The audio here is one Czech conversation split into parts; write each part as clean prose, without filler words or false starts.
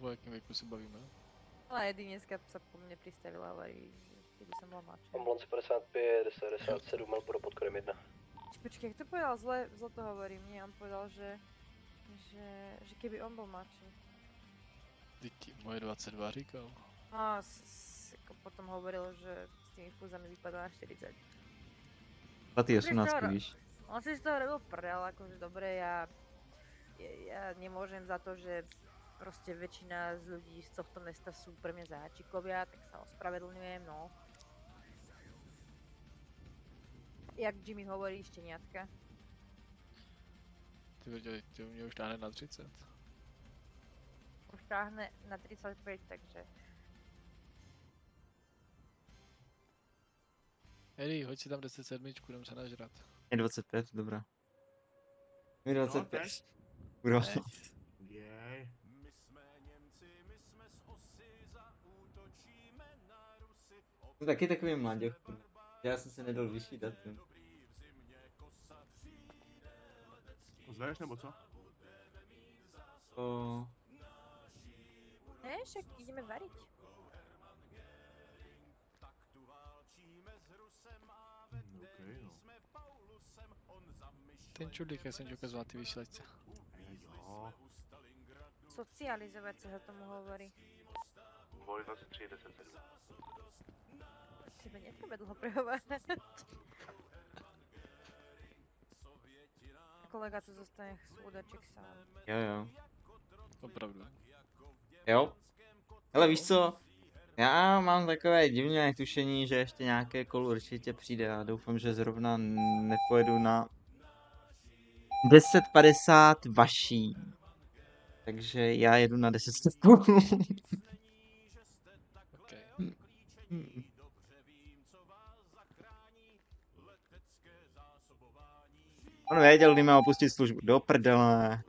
O jakém věku se bavíme? Ale Eddie dneska sa po mne pristavila, hovorí, keby som bola mladšia. Ambulance 55, 1097, Melbourne pod kodem 1. Počkej, jak to povedal zle to hovorím, nie, on povedal, že keby on bol mladší. Díky, moje 22 říkal. No, jako potom hovoril, že s tými fúzami vypadá na 40. 18, víš. On si z toho robil prdel, akože dobre, ja nemôžem za to, že proste väčšina z ľudí z tohto mesta sú pre mňa záčikovia, tak sa ospravedlňujem, no. Jak Jimmy hovorí, šteniatka. Ty věděli, ty u mě už táhne na 30. Už táhne na 35, takže... Eddie, hoď si tam 10 jdem se nažrat. Je 25, dobrá. Je 25. No, Bro. Jej. To taky takový mláďok. Já jsem se nedal vyšší datum. Zveš nebo co? Ne, však ideme variť. Okay, no. Ten čudlík, já jsem ti ukazoval ty výšlečce. Jo. Socializovať sa za tomu hovorí. Boj 23, 10, 7. Tebe netreba dlho prehovárať. Kolega tu zostane súdaček sám. Jo. Opravdu. Jo. Ale víš co? Já mám takové divné tušení, že ještě nějaké kolo určitě přijde a doufám, že zrovna nepojedu na 10:50 vaší. Takže já jedu na 10 stupů. Okay. On věděl, kdy má opustit službu. Do prdele.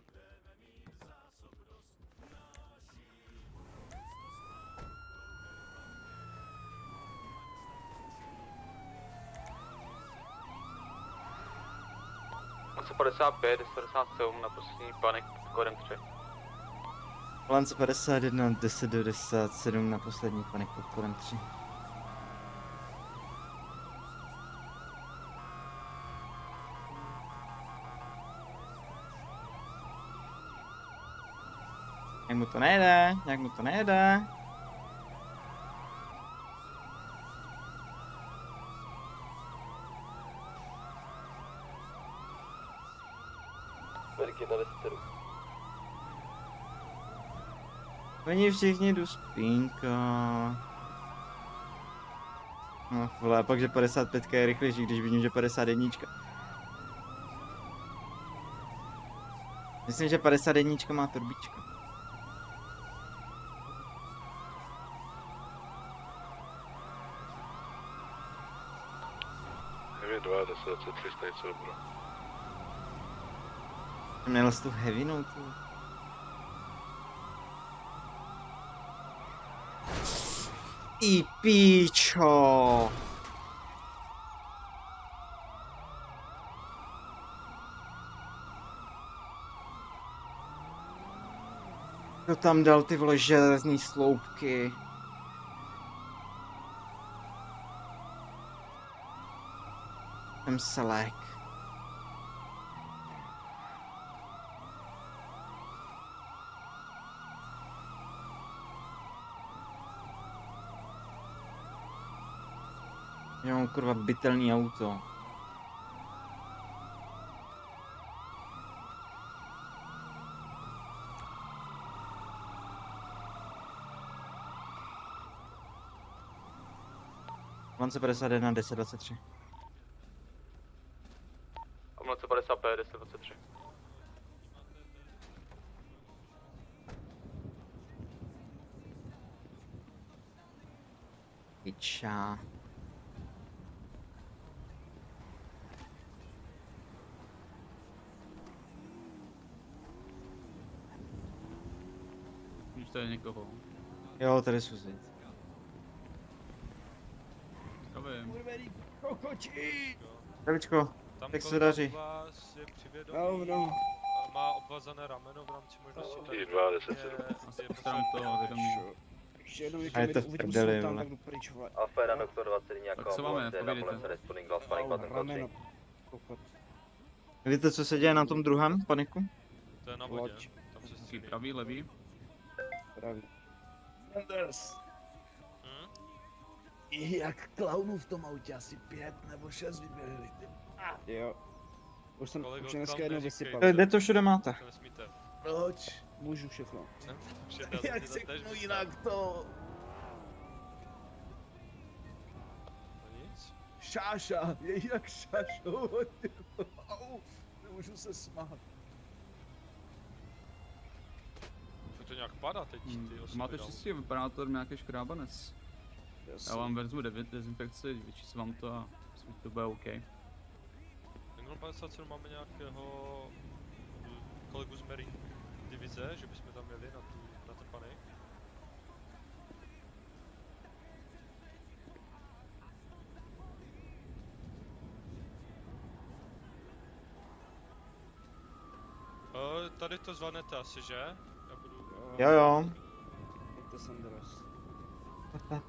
Ambulance 55, 1097 na poslední panik pod kodem 3. Lance 51, 1097 na poslední panik pod kodem 3. Jak mu to nejde. Mediky na 10-7. Oni všichni jdu spínka. No vole, a pak, že 55 je rychlejší, když vidím, že 51. Myslím, že 51 má turbička. Heavy 2, 10, 23, tady co dobro. Měl jsi tu heavy notu. I píčo. Kdo tam dal ty vole železný sloupky? Jsem selek. Já mám kurva bytelný auto. Lance 51, 1023. Ambulance 55, 1023. Piča. Víš tady někoho? Jo, tady jsou zde. Zdravím. Zdravíčko, jak se daří? No. má obvazané rameno v rámci možnosti tady. I2, 10-7. Asi postarám to vědomí. Ještě jednou A je to v uvidím prdeli, sultán, vole. tak jdu pryč, vole. Alfa doktor 20, nějaká Tak co máme, ambulance, na povídejte. ambulance responding Glass Panic Au, Button rameno. Code Kokot. Víte, co se děje na tom druhém paniku? To je na vodě. Loď. Tam se Jaký střílí. pravý, levý? Pravý. Anders. Hm? Jak klaunů v tom autě, asi 5 nebo 6 vyběhli. Jo. Už jsem Kolego, už dneska tam jednou neříkej. vysypal. Kde to všude máte? To nesmíte. Proč? Můžu všechno. Jak řeknu jinak to? No nic. Šáša, je jinak šašou. Au, nemůžu se smát. To nějak padá teď, ty osoby. Máte dál. čistě, vypadá to nějaký škrábanec. Já vám vezmu dezinfekci, vyčistím vám to a myslím, že to bude OK. Ten 57 máme nějakého kolegu z Marine divize, že bychom tam jeli na ten panik. Tady to zvládnete asi, že? Já budu... Jo. Pojďte sem, Dros.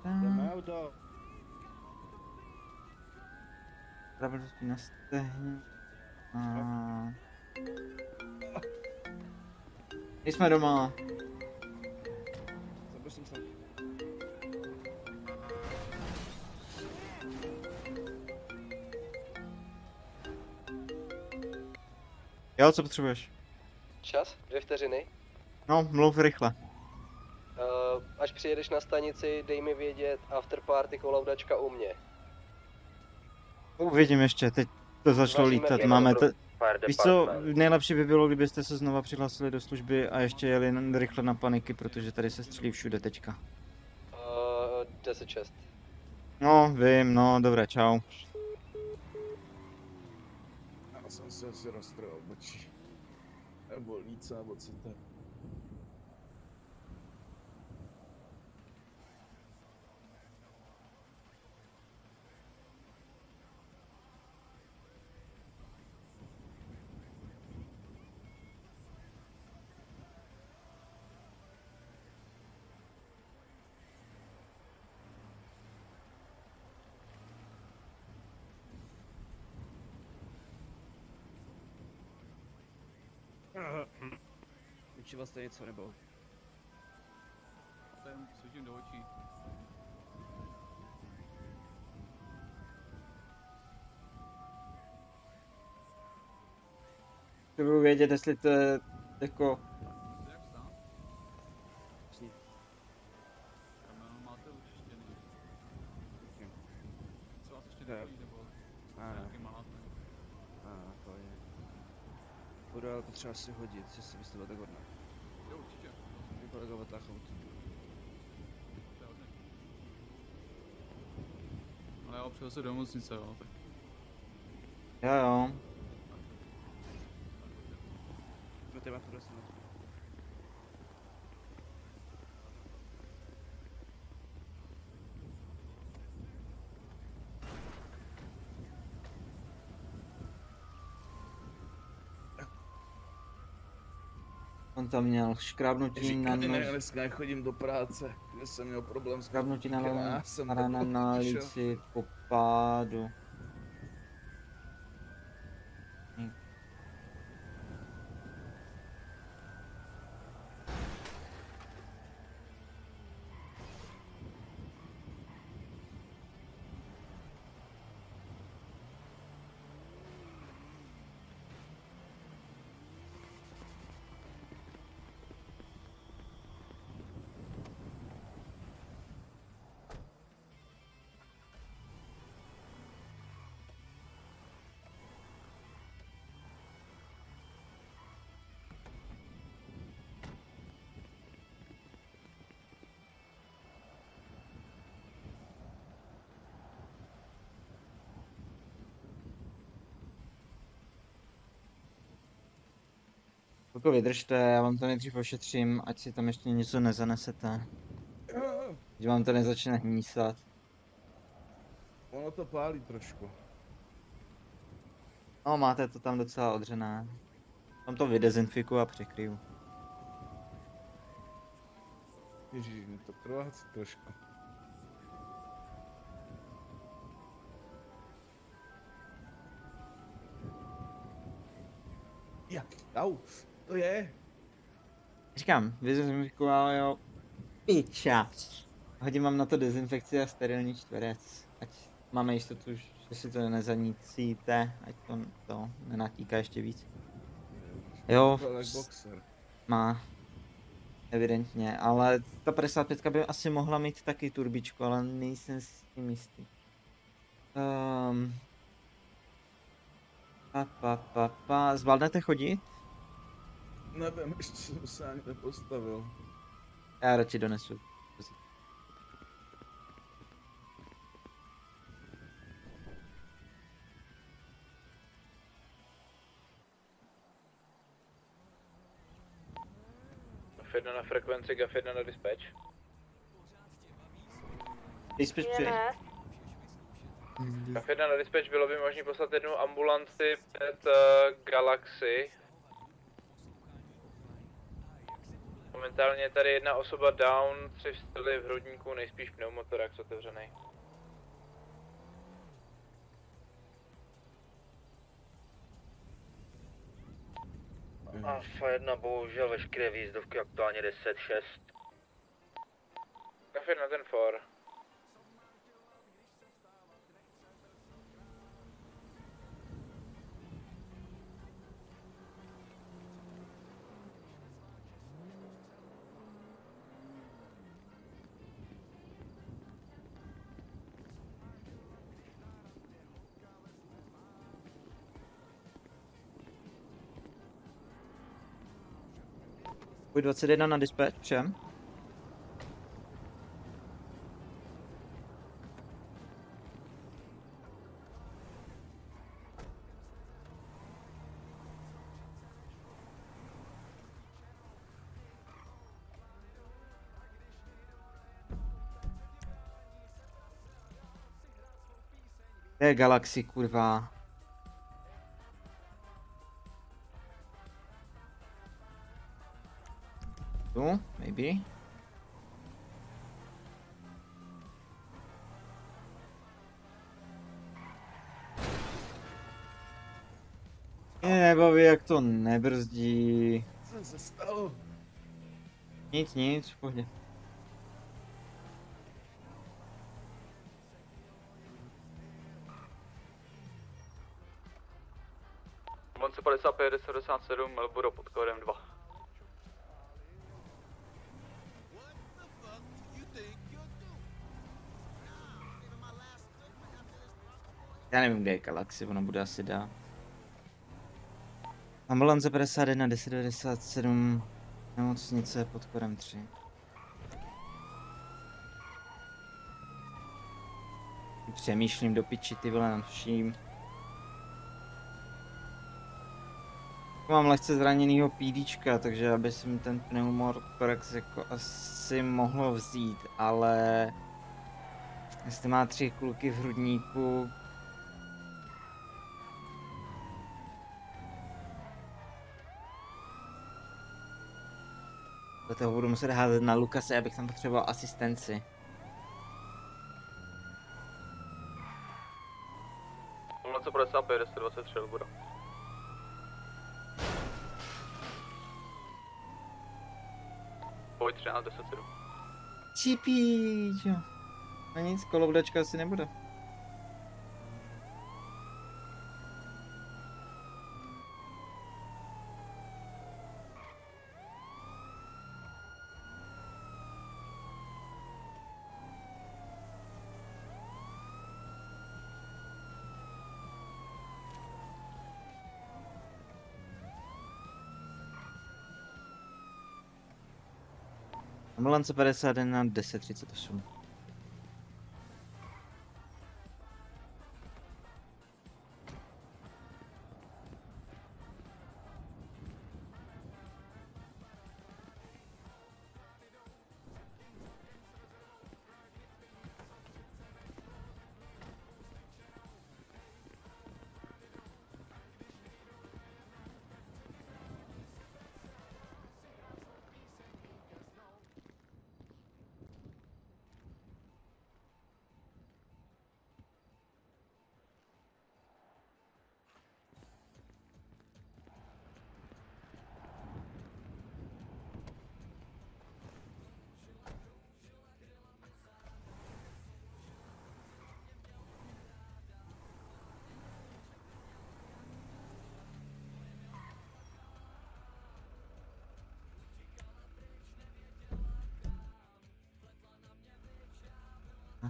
Jdeme auto. Spravedlnosti na stehně. Jsme doma. Zabil jsem se. Jo, co potřebuješ? Čas? 2 vteřiny. No, mluv rychle. Až přijedeš na stanici, dej mi vědět afterparty kolaudačka u mě. Uvidím ještě, teď to začalo Zvažíme lítat. pět Máme dobrou. to... Víš co, nejlepší by bylo, kdybyste se znova přihlásili do služby a ještě jeli rychle na paniky, protože tady se střílí všude teďka. 10-6. No, vím, no, dobré, čau. Já jsem se asi roztrhl obočí. Nebo líce, nebo co to je. Vyčival jste něco nebo? Ten svítím do očí. Chci budu vědět, jestli to je jako... Jak stát? Rameno máte určitě, ne? Co vás ještě nebolí, nebo nějaký malátné? To je. Budu ale potřeba si hodit, jestli byste byl tak hodná. Jo, určitě. Můj kolega vytáhl auto. To je hodně. Ale já ho přivezu do nemocnice, jo, tak... Jo. No ty máš tu dost. On tam měl škrábnutí na Říkali, nos, dneska nechodím do práce, že jsem měl problém s škrábnutí na kotlíkem a já nos, jsem rána to na přišel. líci, po pádu. Jako vydržte, já vám to nejdřív ošetřím, ať si tam ještě něco nezanesete. Že vám to nezačne hnísat. Ono to pálí trošku. No, máte to tam docela odřené. Tam to vydezinfikuju a překryju. Ježíš, mi to trvá trošku. Jak? Au, to je. Říkám, vydezinfikuju, ale jo. Piča. Hodím vám na to dezinfekci a sterilní čtverec. Ať máme jistotu, že si to nezanícíte, ať to nenatíká ještě víc. Jo, Jak boxer. má. Evidentně, ale ta 55 by asi mohla mít taky turbičku, ale nejsem s tím jistý. Zvládnete chodit? Nevím, ještě jsem se ani nepostavil. Já radši donesu. F1 na frekvenci, F1 na dispatch. Dispatch přijde. F1 na dispatch, bylo by možné poslat jednu ambulanci před Galaxy. Momentálně je tady jedna osoba down, 3 vstřely v hrudníku, nejspíš pneumotorax otevřený. Alfa 1, bohužel veškeré výjezdovky aktuálně 10-6. F1 ten 4. Půjď 21 na dispatch, všem. To je Galaxy, kurva. Tu, maybe. Nebaví, jak to nebrzdí. Co se stalo? Nic, v pohodě. Ambulance 55, 1097, Melbourne pod kódem 2. Já nevím, kde je Galaxy, ono bude asi dál. Ambulance 51 1097, nemocnice pod kódem 3. Přemýšlím do piči, ty vole, nad vším. Mám lehce zraněnýho PDčka, takže aby jsem ten pneumothorax jako asi mohlo vzít, ale jestli má 3 kluky v hrudníku, do toho budu muset házet na Lukase, abych tam potřeboval asistenci. Ambulance 55, 1023, Melbourne. Pojď 13, 10-7. Čipíčo. A nic, kolovdačka asi nebude. Ambulance 51 1038.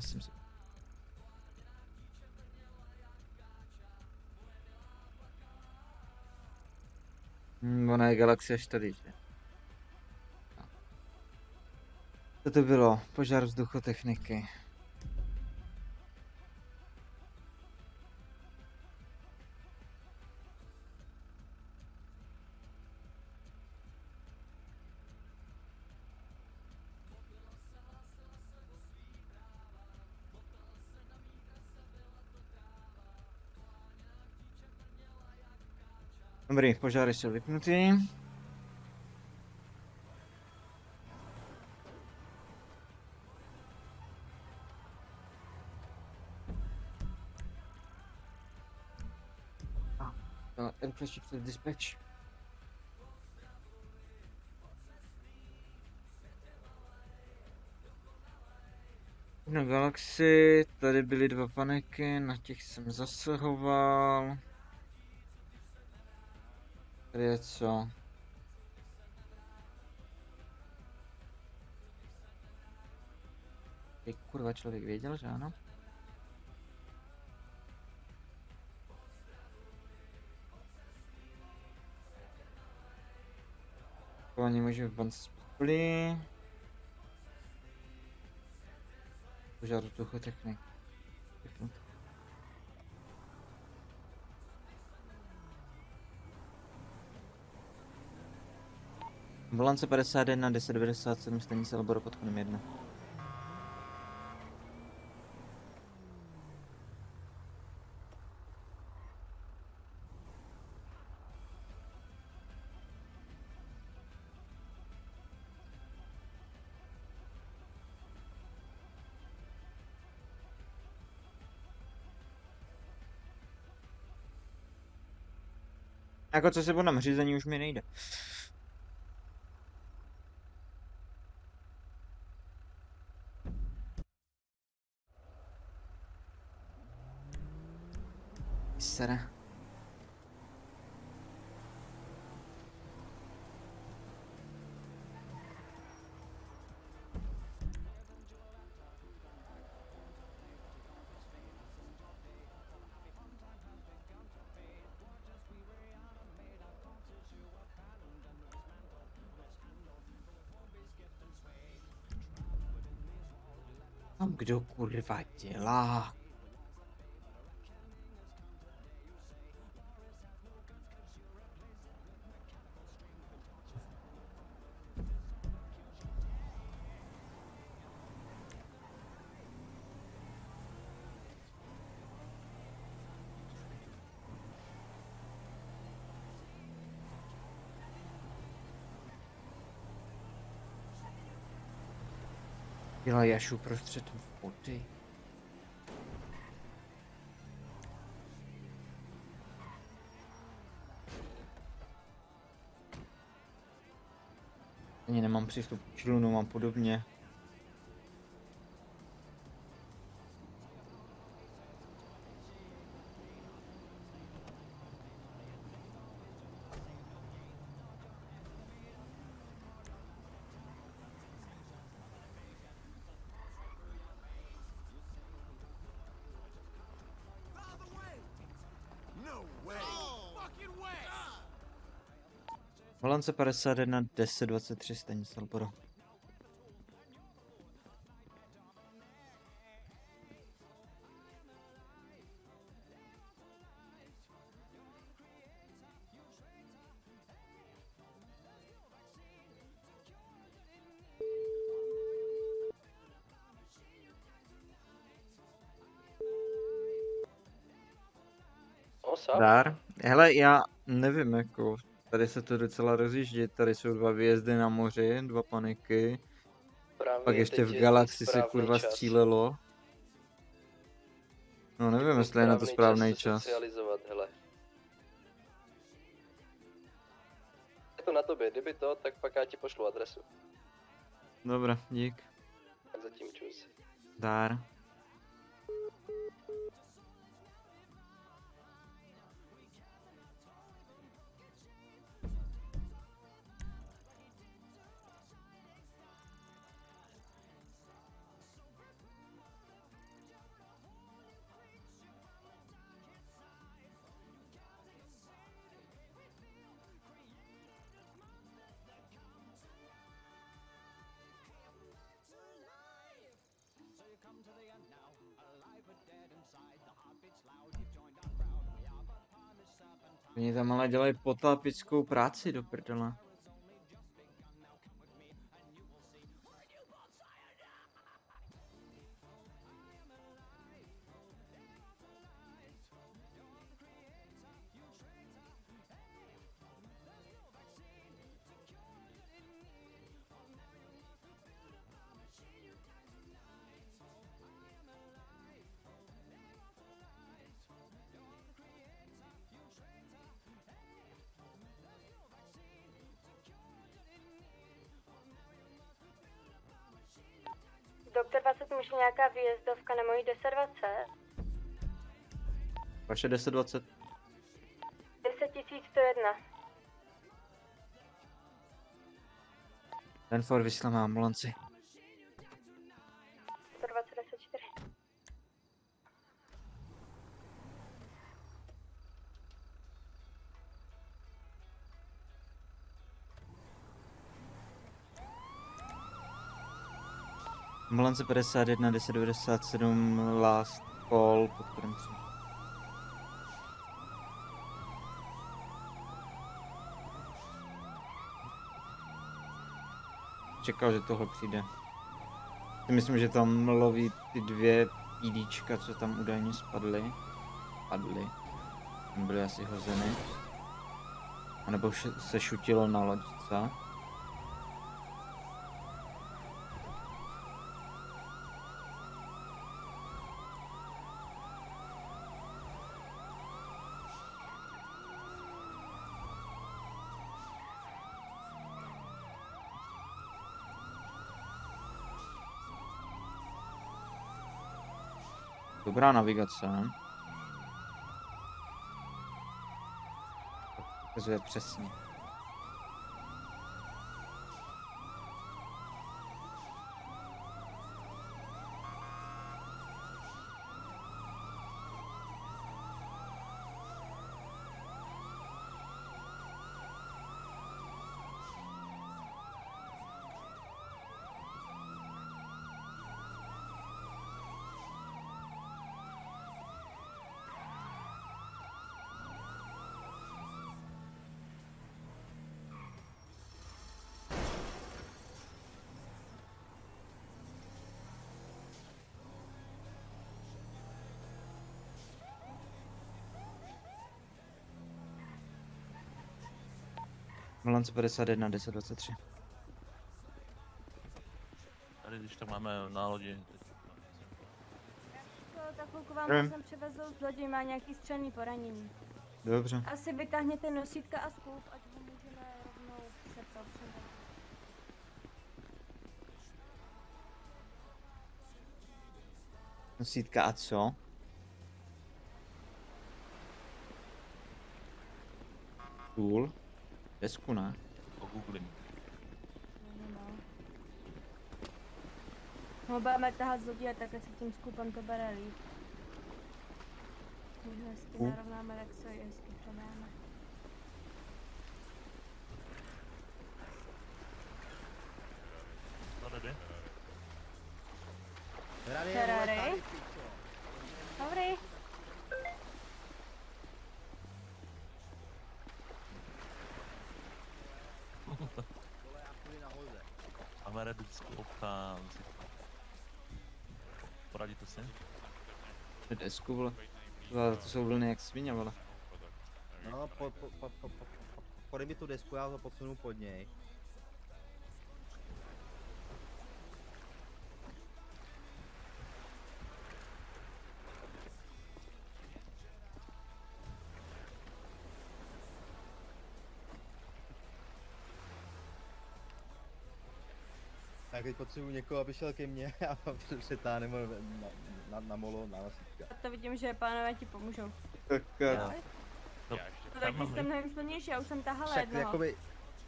Já jsem si... Ona je galaxie až tady, že? No. Co to bylo? Požár vzduchotechniky. Dobrý, požáry jsou vypnutý. Rychlejší přes dispatch. Na galaxii tady byly 2 paniky, na těch jsem zasahoval. Tady je co? Ty kurva, člověk věděl, že ano? Oni můžeme van split. Požár vzduchotechnik. Ambulance 51 1097 stanice Elboro pod chodem 1. Jako co se podám řízení už mi nejde. Sere. Tam kdo kurva dělá? Dělá Jašu prostřed vody. Ani nemám přístup k člunu, mám podobně. Balance 51 1023 stanice Elboro. Dár. Hele, já nevím, jako, tady se to docela rozjíždí, tady jsou 2 výjezdy na moři, 2 paniky. Právě Pak ještě v Galaxii se kurva střílelo. No nevím, jestli je na to správný čas. Hele. Je to na tobě, kdyby to, tak pak já ti pošlu adresu. Dobrá, dík. Tak zatím čus. Dár. Oni tam ale dělají potápickou práci do prdela. Doktor 20, může nějaká výjezdovka na mojí 1020? Vaše 1020. 10101. Ten Ford vyšleme ambulanci. 120, 10-4. Ambulance 51 1097 last call, pod kterým jsou. Čekal, že tohle přijde. Myslím, že tam loví ty dvě IDčka, co tam údajně spadly. Padly. Byly asi hozeny. A nebo se šutilo na loďce. Dobrá navigace. Ukazuje přesně. Ambulance 51 1023. Tady když tak máme na lodi. Za chvilku vám Nevím. jsem přivezl z lodi, má nějaký střelný poranění. Dobře. Asi vytáhněte nosítka a skup, ať ho můžeme rovnou sepsat. Nosítka a co? Cool. Desku ne? Pogooglím. No, budeme tahat z lodí a takhle se tím skupem to bere líp. Můžeme hezky narovnáme, tak se hezky předáme. Ferrari. Dobrý. Máme redukci opta. Poradíte si? Desku, vole. To jsou vlny jak svině, vole. No, podej mi tu desku, já to podsunu pod něj. Tak teď potřebuji někoho, aby šel ke mně a přetáhneme na molo, na nosítka. To vidím, že pánové ti pomůžou. Tak No tak jsem mnohem silnější, já už jsem tahala Však jednoho. jakoby...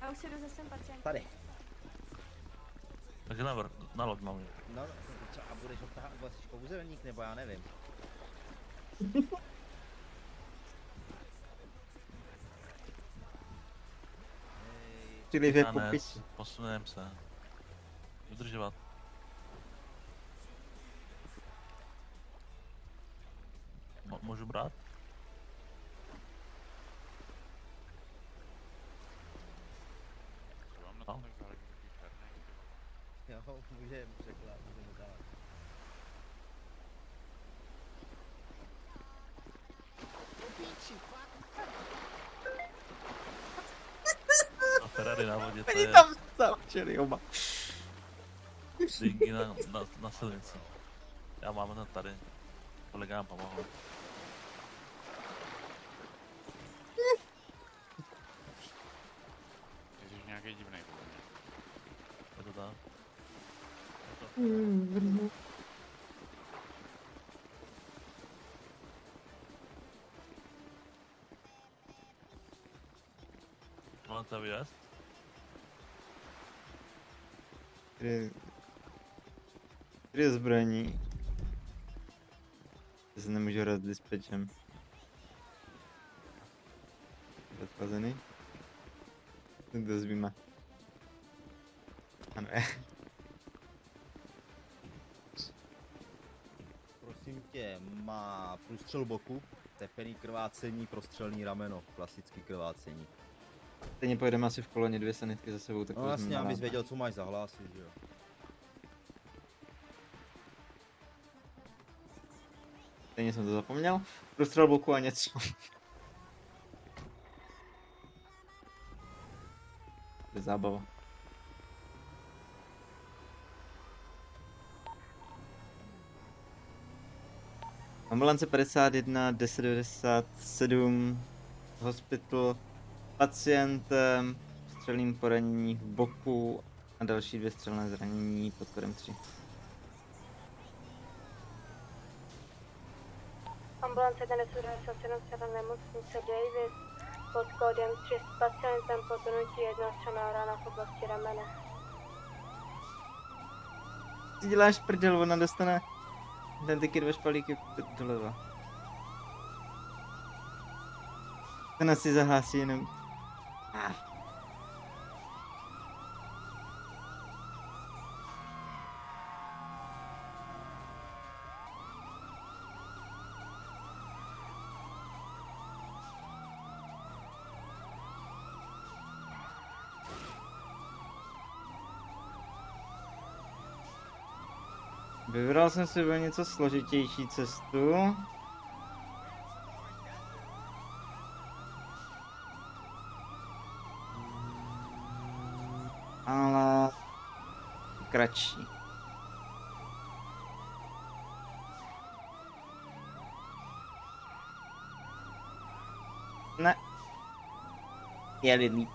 Já už si jdu zase pacient. Tady. Takže na loď mám. No, a budeš ho tahat, jsi kouzelník, nebo já nevím. Čili věk popit. Posunem se. Udržovat. Můžu brát? No, můžeme překlad, můžeme dát. A Ferrari na vodě, to Oni je tam zavčeli oba. dingy na silnici. Já mám to tady. Kolega nám pomohl. Ty jsi nějaký divnej, podle mě. Je to tak? Máte výjezd? Kde je zbraní? Já se nemůžu hrát s dispečem. Odpazený? Kdo zvíme? Ano je. Prosím tě, má průstřel boku, tepený krvácení, prostřelný rameno, klasický krvácení. Stejně pojedeme asi v koloně 2 sanitky za sebou, tak No jasně, abys věděl, co máš zahlásit, že jo. Stejně jsem to zapomněl. Prostřel boku a něco. To je zábava. Ambulance 51 1097 hospital, pacient střelným poranění v boku a další 2 střelné zranění pod kodem 3. Ambulance 1097 nemocnice Davis pod kódem 3 s pacientem potunutí jednostranná rána v oblasti ramene. Ty děláš prdel, ona dostane ten taky 2 špalíky doleva. Ten asi zahlásí jenom. Vybral jsem si o něco složitější cestu. Ale kratší. Ne. Jeli líp.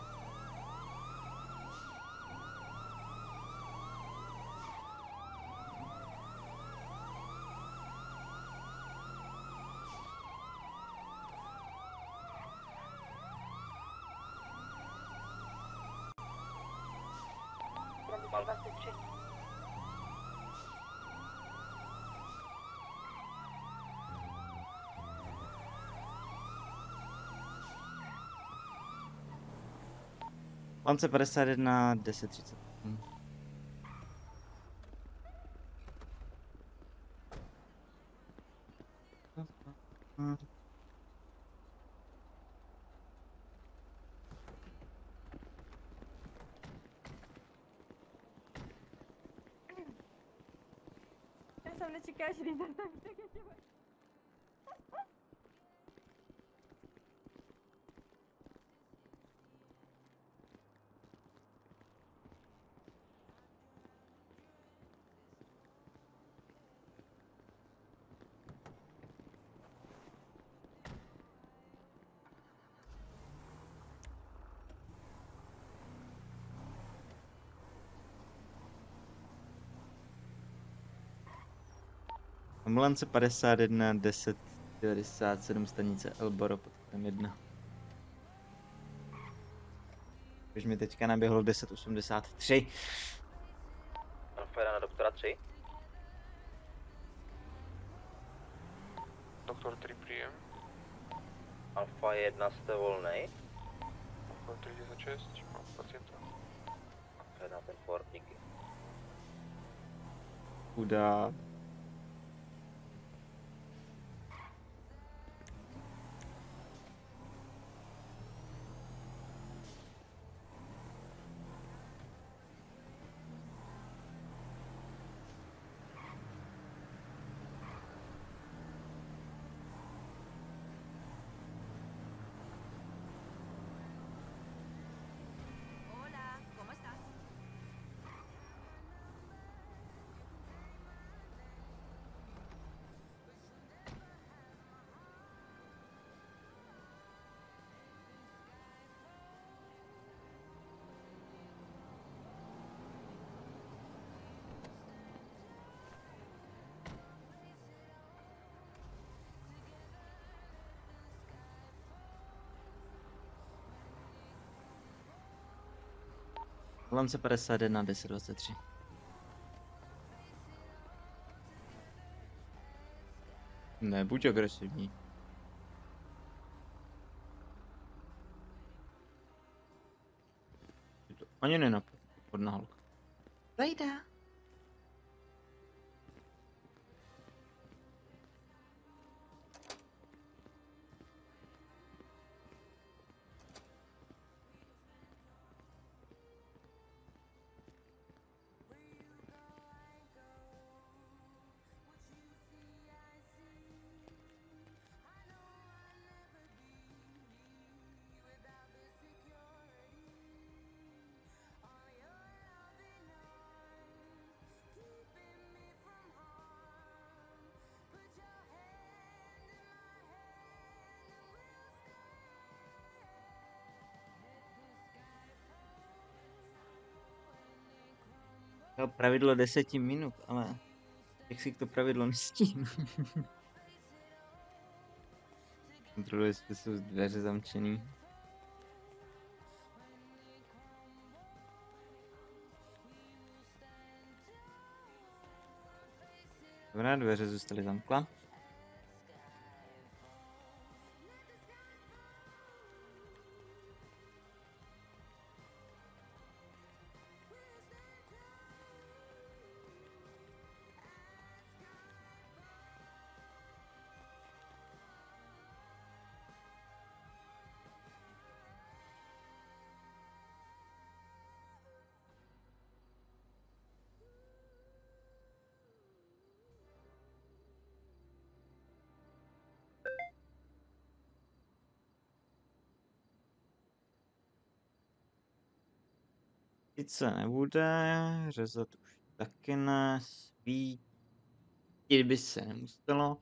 Lance 51 1030. Já jsem nečekala, že jdem tam tak ještě Ambulance 51 10 97 stanice Elboro pod kodem 1. Už mi teďka naběhlo 1083. Alfa 1 na doktora 3. Doktor 3 příjem. Alfa 1 jste volnej. Alfa 3 za 6, mám pacienta. Alfa 1 ten Ford, díky. Chudák. Lance 51 1023. Nebuď agresivní. To ani nenapadne, podná holka. Zajda. Jo, pravidlo 10 minut, ale jak si to pravidlo nestíhnu. Kontroluji, jestli jsou dveře zamčený. Dobrá, dveře zůstaly zamkla. Se nebude, řezat už taky ne, svítit by se nemuselo.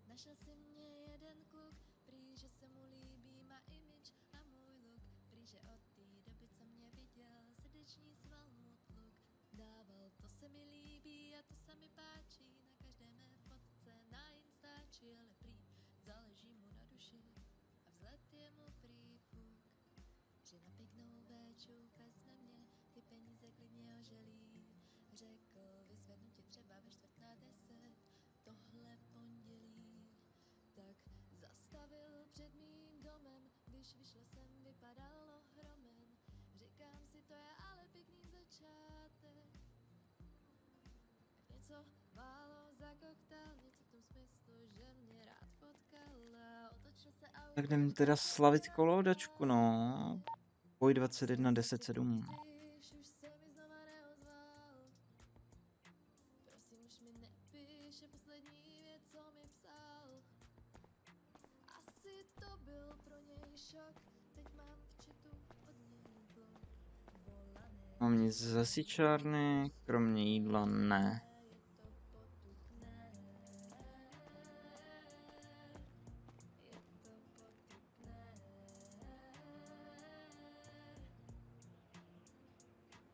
Našel si mě jeden kluk, prý, že se mu líbí má image a můj look, prý, že od té doby, co mě viděl, srdeční sval mu tluk. Dával, to se mi líbí a to se mi páčí, na každé mé fotce na Instači, ale prý, záleží mu na duši. Vzhled je mu prý fuk, že na pěknou véču vezme mě, ty peníze klidně oželí. Řekl, vyzvednu ti třeba ve 9:45, tohle pondělí. Tak zastavil před mým domem, když vyšla jsem, vypadalo hromem. Říkám si, to je ale pěkný začátek. Něco málo za koktel, něco v tom smyslu, že mě rád potkala. Otočil se a Tak jdem teda slavit kolaudačku, no. Boj 21 10 7. už se mi znova neozval. Prosím, už mi nepíše poslední věc, co mi psal. Asi to byl pro něj šok, teď mám v chatu od něj blok. Volaný Mám nic z hasičárny, kromě jídla ne.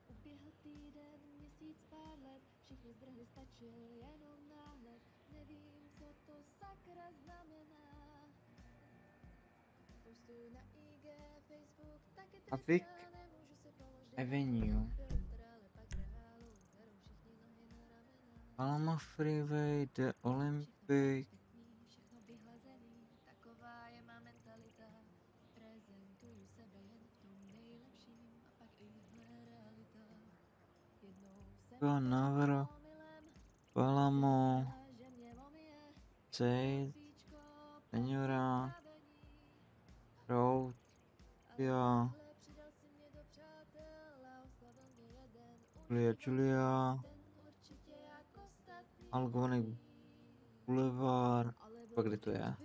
Uběhl týden, měsíc, pár let, všichni zdrhli, stačil jenom náhled. Nevím, co to sakra znamená. Postuju na IG, Facebook, taky Avik Twitter, nemůžu si položit Avenue. filtr, ale pak reálu berou všichni nohy na ramena. Alma Freeway, The Olympic. Všechno vyhlazený, taková je má mentalita. Prezentuju sebe jen v tom nejlepším a pak ihle realita. Jednou jsem Navro, Palamo, Cejt, Senora, Road, Julia, Julia, Algonek Boulevard, pak kde to je?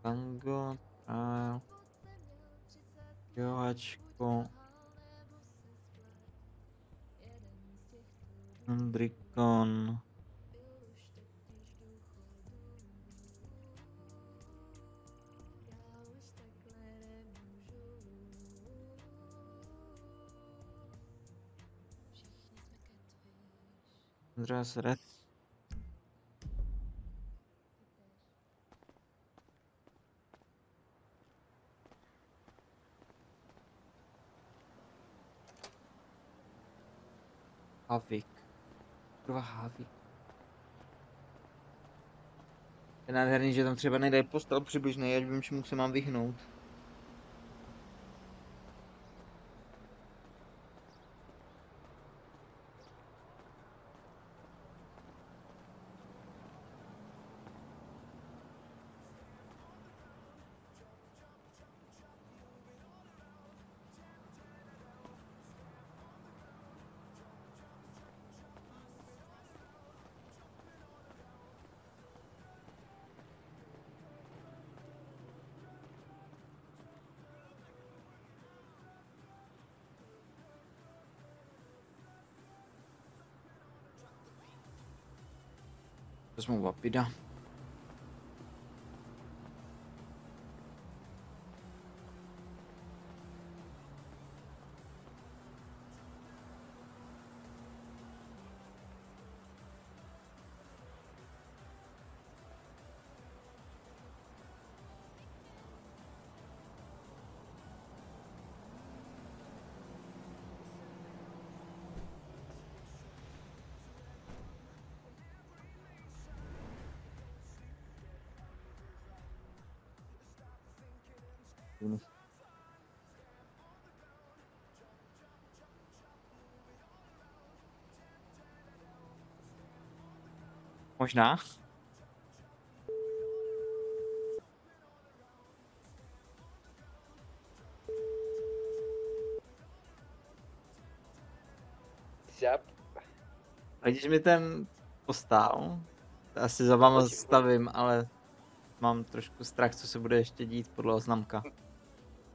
Tango, Trail, Johačko, Andrikon, Andreas Red. Havik. Kurva Havik. Je nádherný, že tam třeba nejde postel přibližnej, ať vím, čemu se mám vyhnout. Vezmu Vapida. Možná. Zap. A když mi ten postál, to asi za váma stavím, ale mám trošku strach, co se bude ještě dít podle oznamka.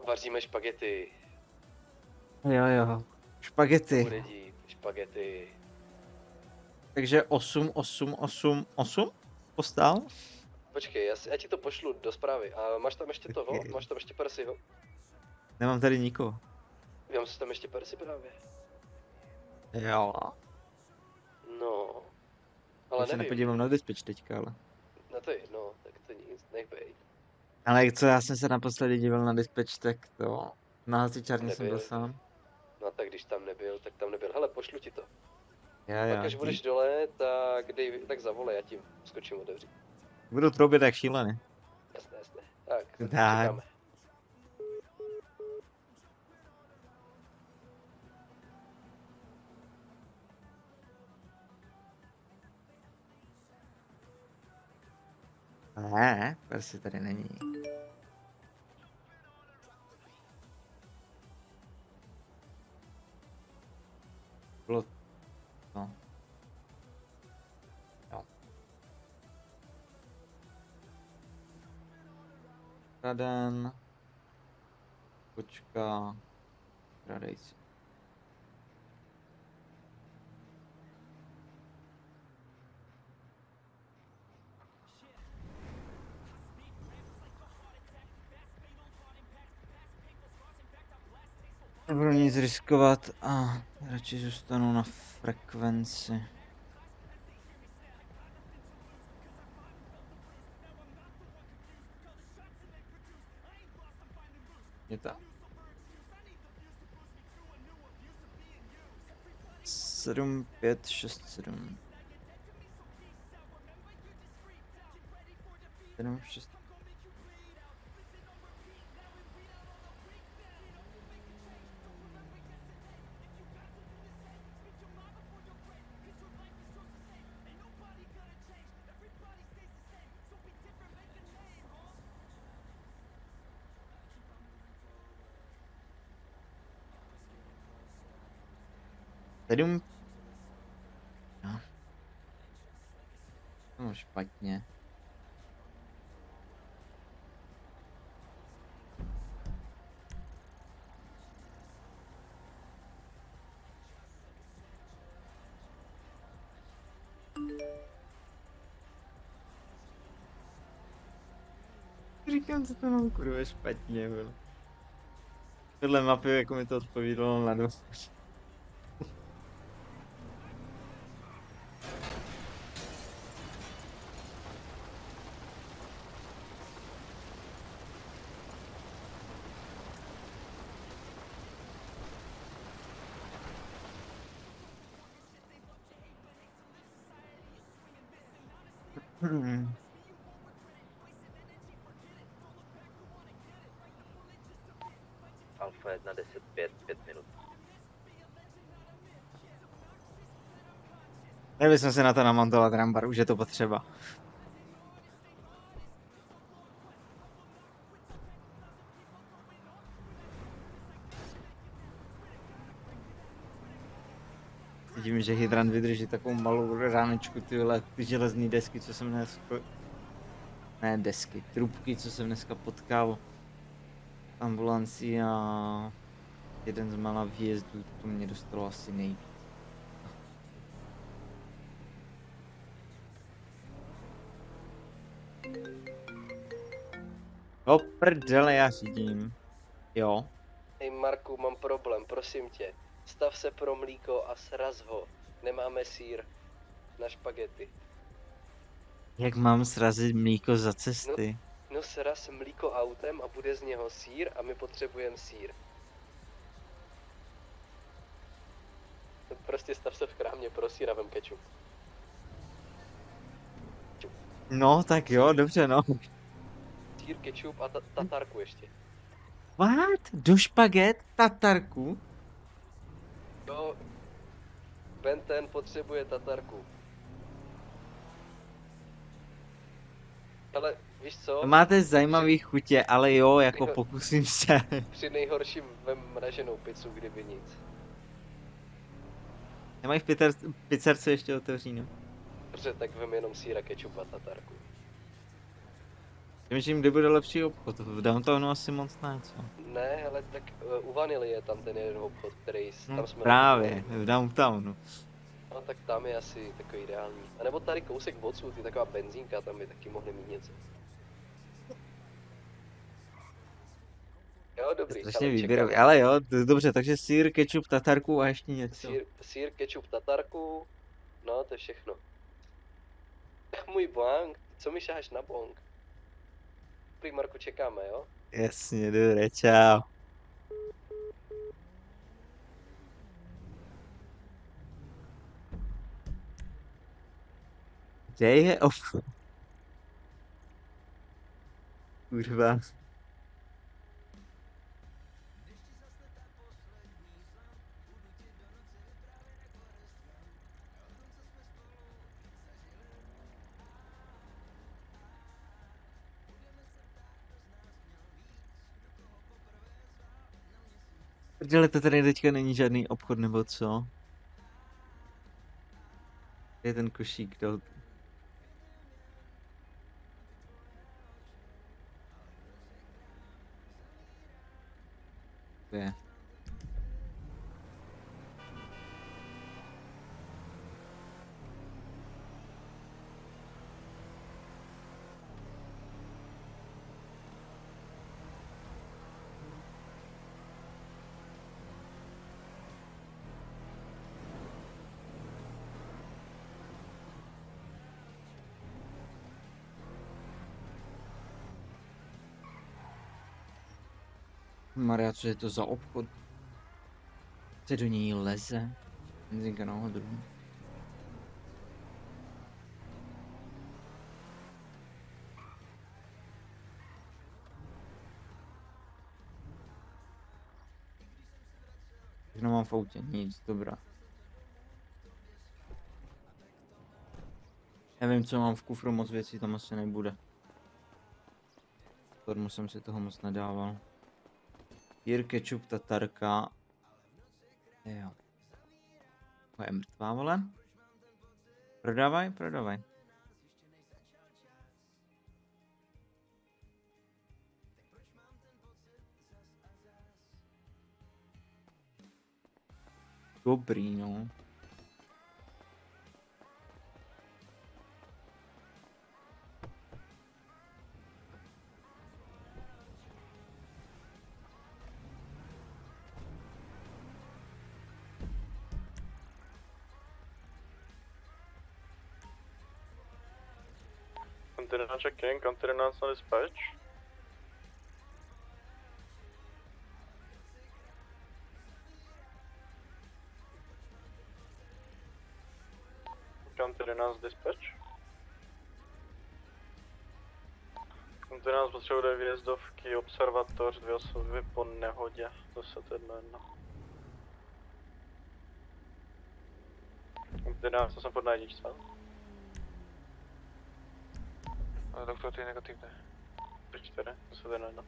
Vaříme špagety. Jo. Špagety. Bude dít špagety. Takže 8 postál? Počkej, já ti to pošlu do zprávy. A máš tam ještě toho? Máš tam ještě Percyho? Nemám tady nikoho. Já mám tam ještě Percy právě. Jo. No. Ale Já se nevím. nepodívám na dispatch teďka, ale. No to je jedno, tak to nic, nech bejt. Ale co já jsem se naposledy díval na dispatch, tak to... Na hasičárně jsem byl sám. No tak když tam nebyl, tak tam nebyl. Hele, pošlu ti to. Jo. Pak až budeš dole, tak zavolej, já ti skočím otevřít. Budu troubit jak šílený. Jasné. Tak, Tak. čekáme. Ne, Percy tady není. Bylo... No. Jo. Raden. Počka. Radejci. Nebudu nic riskovat a radši zůstanu na frekvenci. Je to 7, 5, 6, 7. 7, 6. Sedm. No. No špatně. Říkám, co to mám kurva špatně, bylo. Tohle mapy, jako mi to odpovídalo na dost. Alfa 1, 10, 5 minut. Měli jsme se na to namontovat, Rambar, už je to potřeba. Vidím, že hydrant vydrží takovou malou ránečku, ty železné desky, co jsem dneska... Ne desky, trubky, co jsem dneska potkal v ambulanci a jeden z mála výjezdů, to mě dostalo asi nejvíc. O prdele, já řídím. Jo. Hej Marku, mám problém, prosím tě. Stav se pro mlíko a sraz ho. Nemáme sýr na špagety. Jak mám srazit mlíko za cesty? No sraz mlíko autem a bude z něho sýr a my potřebujeme sýr. Prostě stav se v krámě pro sýr a vem kečup. No, tak jo, dobře, no. Sýr, kečup a tatarku ještě. What? Do špaget? Tatarku? Jo, Benten potřebuje tatarku. Ale víš co? To máte zajímavý chutě, ale jo, jako pokusím se. Při nejhorším vem mraženou pizzu, kdyby nic. Nemají v pizzerce ještě otevříno? Dobře, tak vem jenom sýra, kečup a tatarku. Přemýšlím, kde bude lepší obchod, v downtownu asi moc ne, co? Ne, ale tak u Vanily je tam ten jeden obchod, který tam jsme... Právě, v downtownu. No tak tam je asi takový ideální. A nebo tady kousek odsud, je taková benzínka, tam by taky mohli mít něco. Jo, dobrý. Strašně výběrový, ale jo, dobře, takže sýr, kečup, tatarku a ještě něco. Sýr, kečup, tatarku, no to je všechno. Ach, můj blank, co mi šáháš na bong? Dobrý, Marku, čekáme, jo? Jasně, dobré, čau. Kde je Kurva. Prdele, to tady teďka není žádný obchod nebo co? Kde je ten košík do... Kde? Maria, co je to za obchod? Se do něj leze? Benzinka nahoru. Všechno mám v autě, nic, dobrá. Nevím, co mám v kufru, moc věcí tam asi nebude. Formu jsem si toho moc nedával. Sýr, kečup, tatarka. Jo. Je mrtvá, vole. Prodávaj, prodávaj. Dobrý, no. Container checking, container on dispatch. Container dispatch. Kontinent potřebuje výjezdovky, observatoř, 2 osoby po nehodě, to se to jedno. Kontinent, to jsem pod na jedničce. Ale doktor, to je negativné. 4, to se to jedno.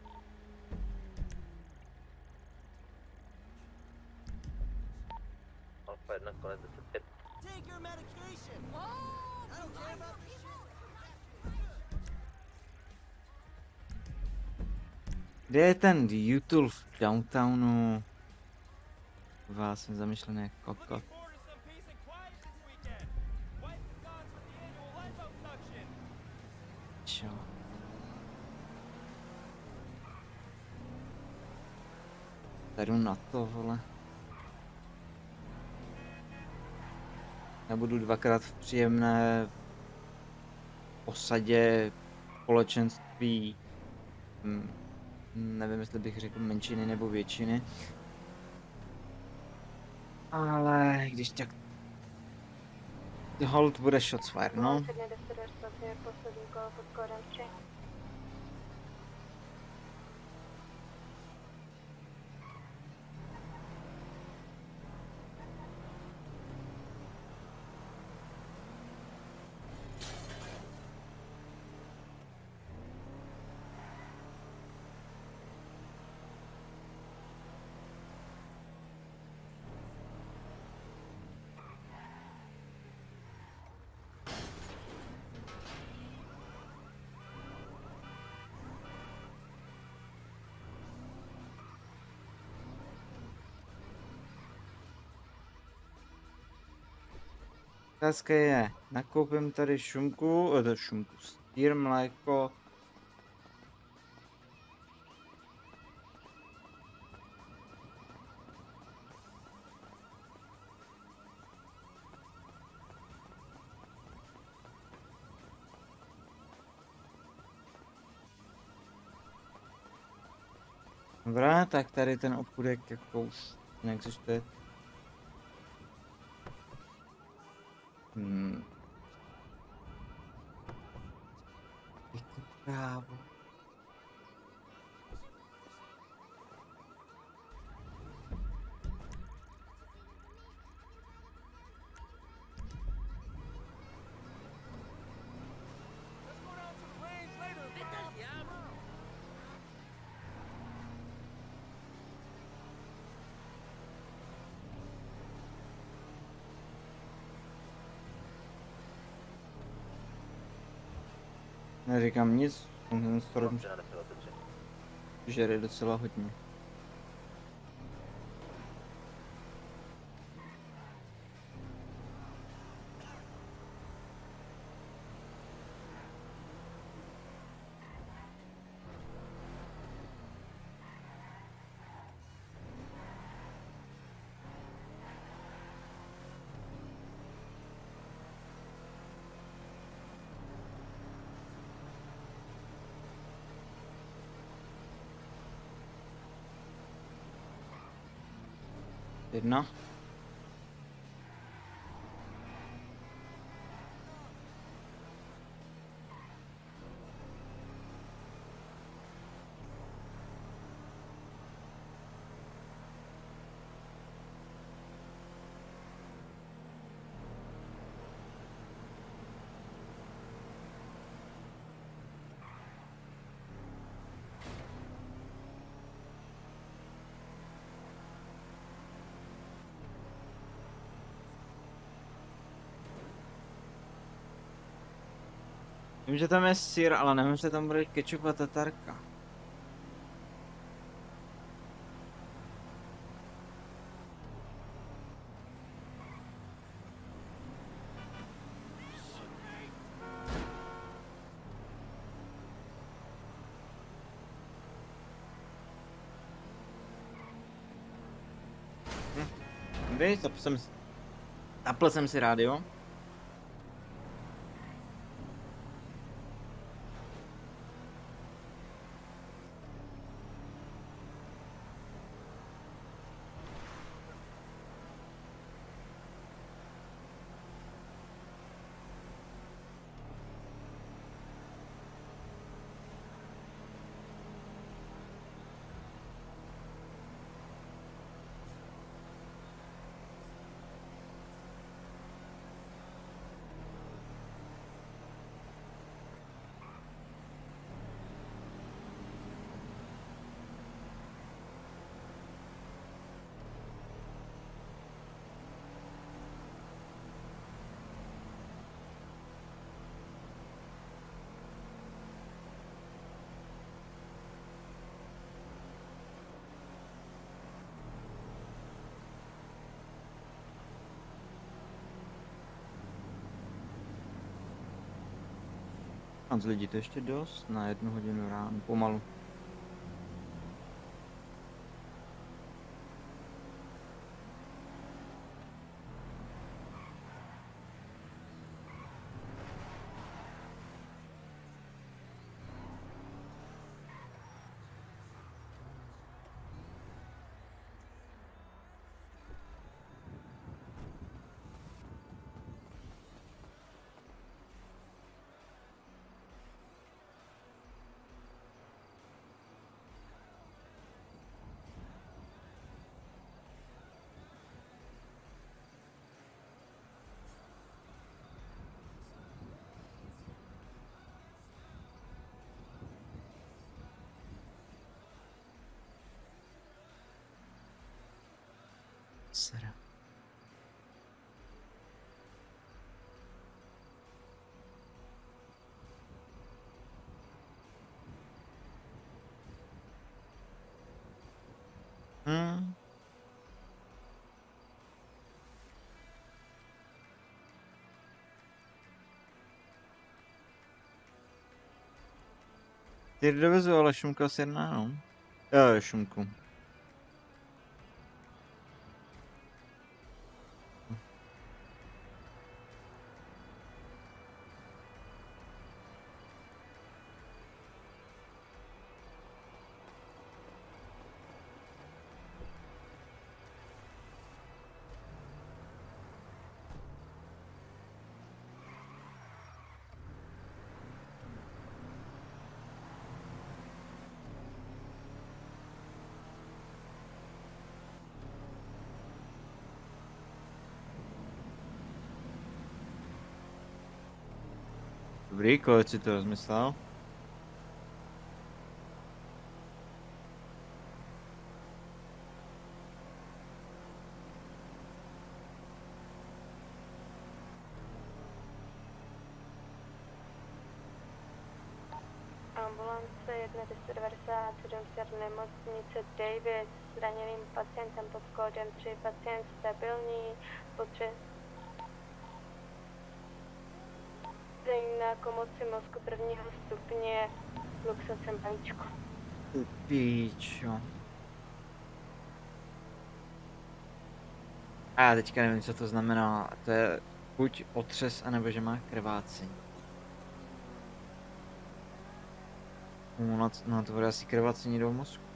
Alfa 1, konec 10. Take your medication. I don't care about this shit. Kde je ten YouTube v downtownu? Vás jsem zamýšlený jako kokot. Čo? Jdu na to, vole. Já budu dvakrát v příjemné osadě společenství, nevím, jestli bych řekl menšiny nebo většiny. Ale když tak... Hold bude shots fire, no. Poslední kolo pod kódem 3. Otázka je, nakoupím tady šunku, sýr, mléko. Dobrá, tak tady ten obchůdek jako už neexistuje. Právo. Neříkám nic, ten storm žere docela hodně. Jedna. Vím, že tam je sýr, ale nevím, že tam bude kečup a tatarka. Víš, zapl jsem si rádio. A z lidí to ještě dost na 1 hodinu ráno, pomalu. Sera. Ty dovezu, ale šumka se jedná, no. Jo, šumku. Dobrý, kolik si to rozmyslel? Ambulance 1297 z nemocnice Davis s zraněným pacientem pod kódem 3. Pacient stabilní, na komoci mozku 1. stupně, luxacem balíčku. Píčo. A já teďka nevím, co to znamená. To je buď otřes, anebo že má krvácení. No to bude asi krvácení do mozku.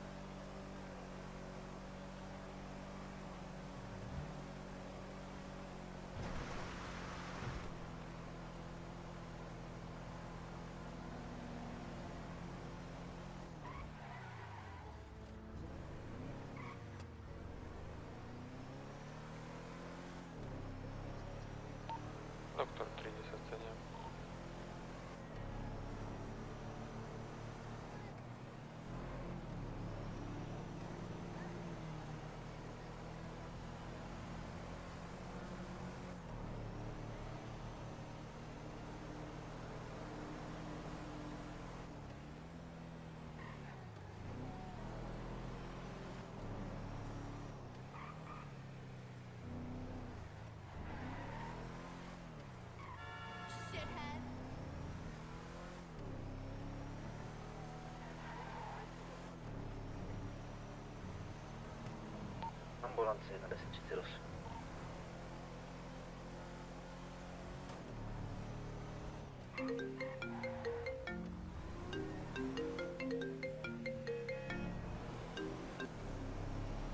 Doktor 37. Ambulance na 1038.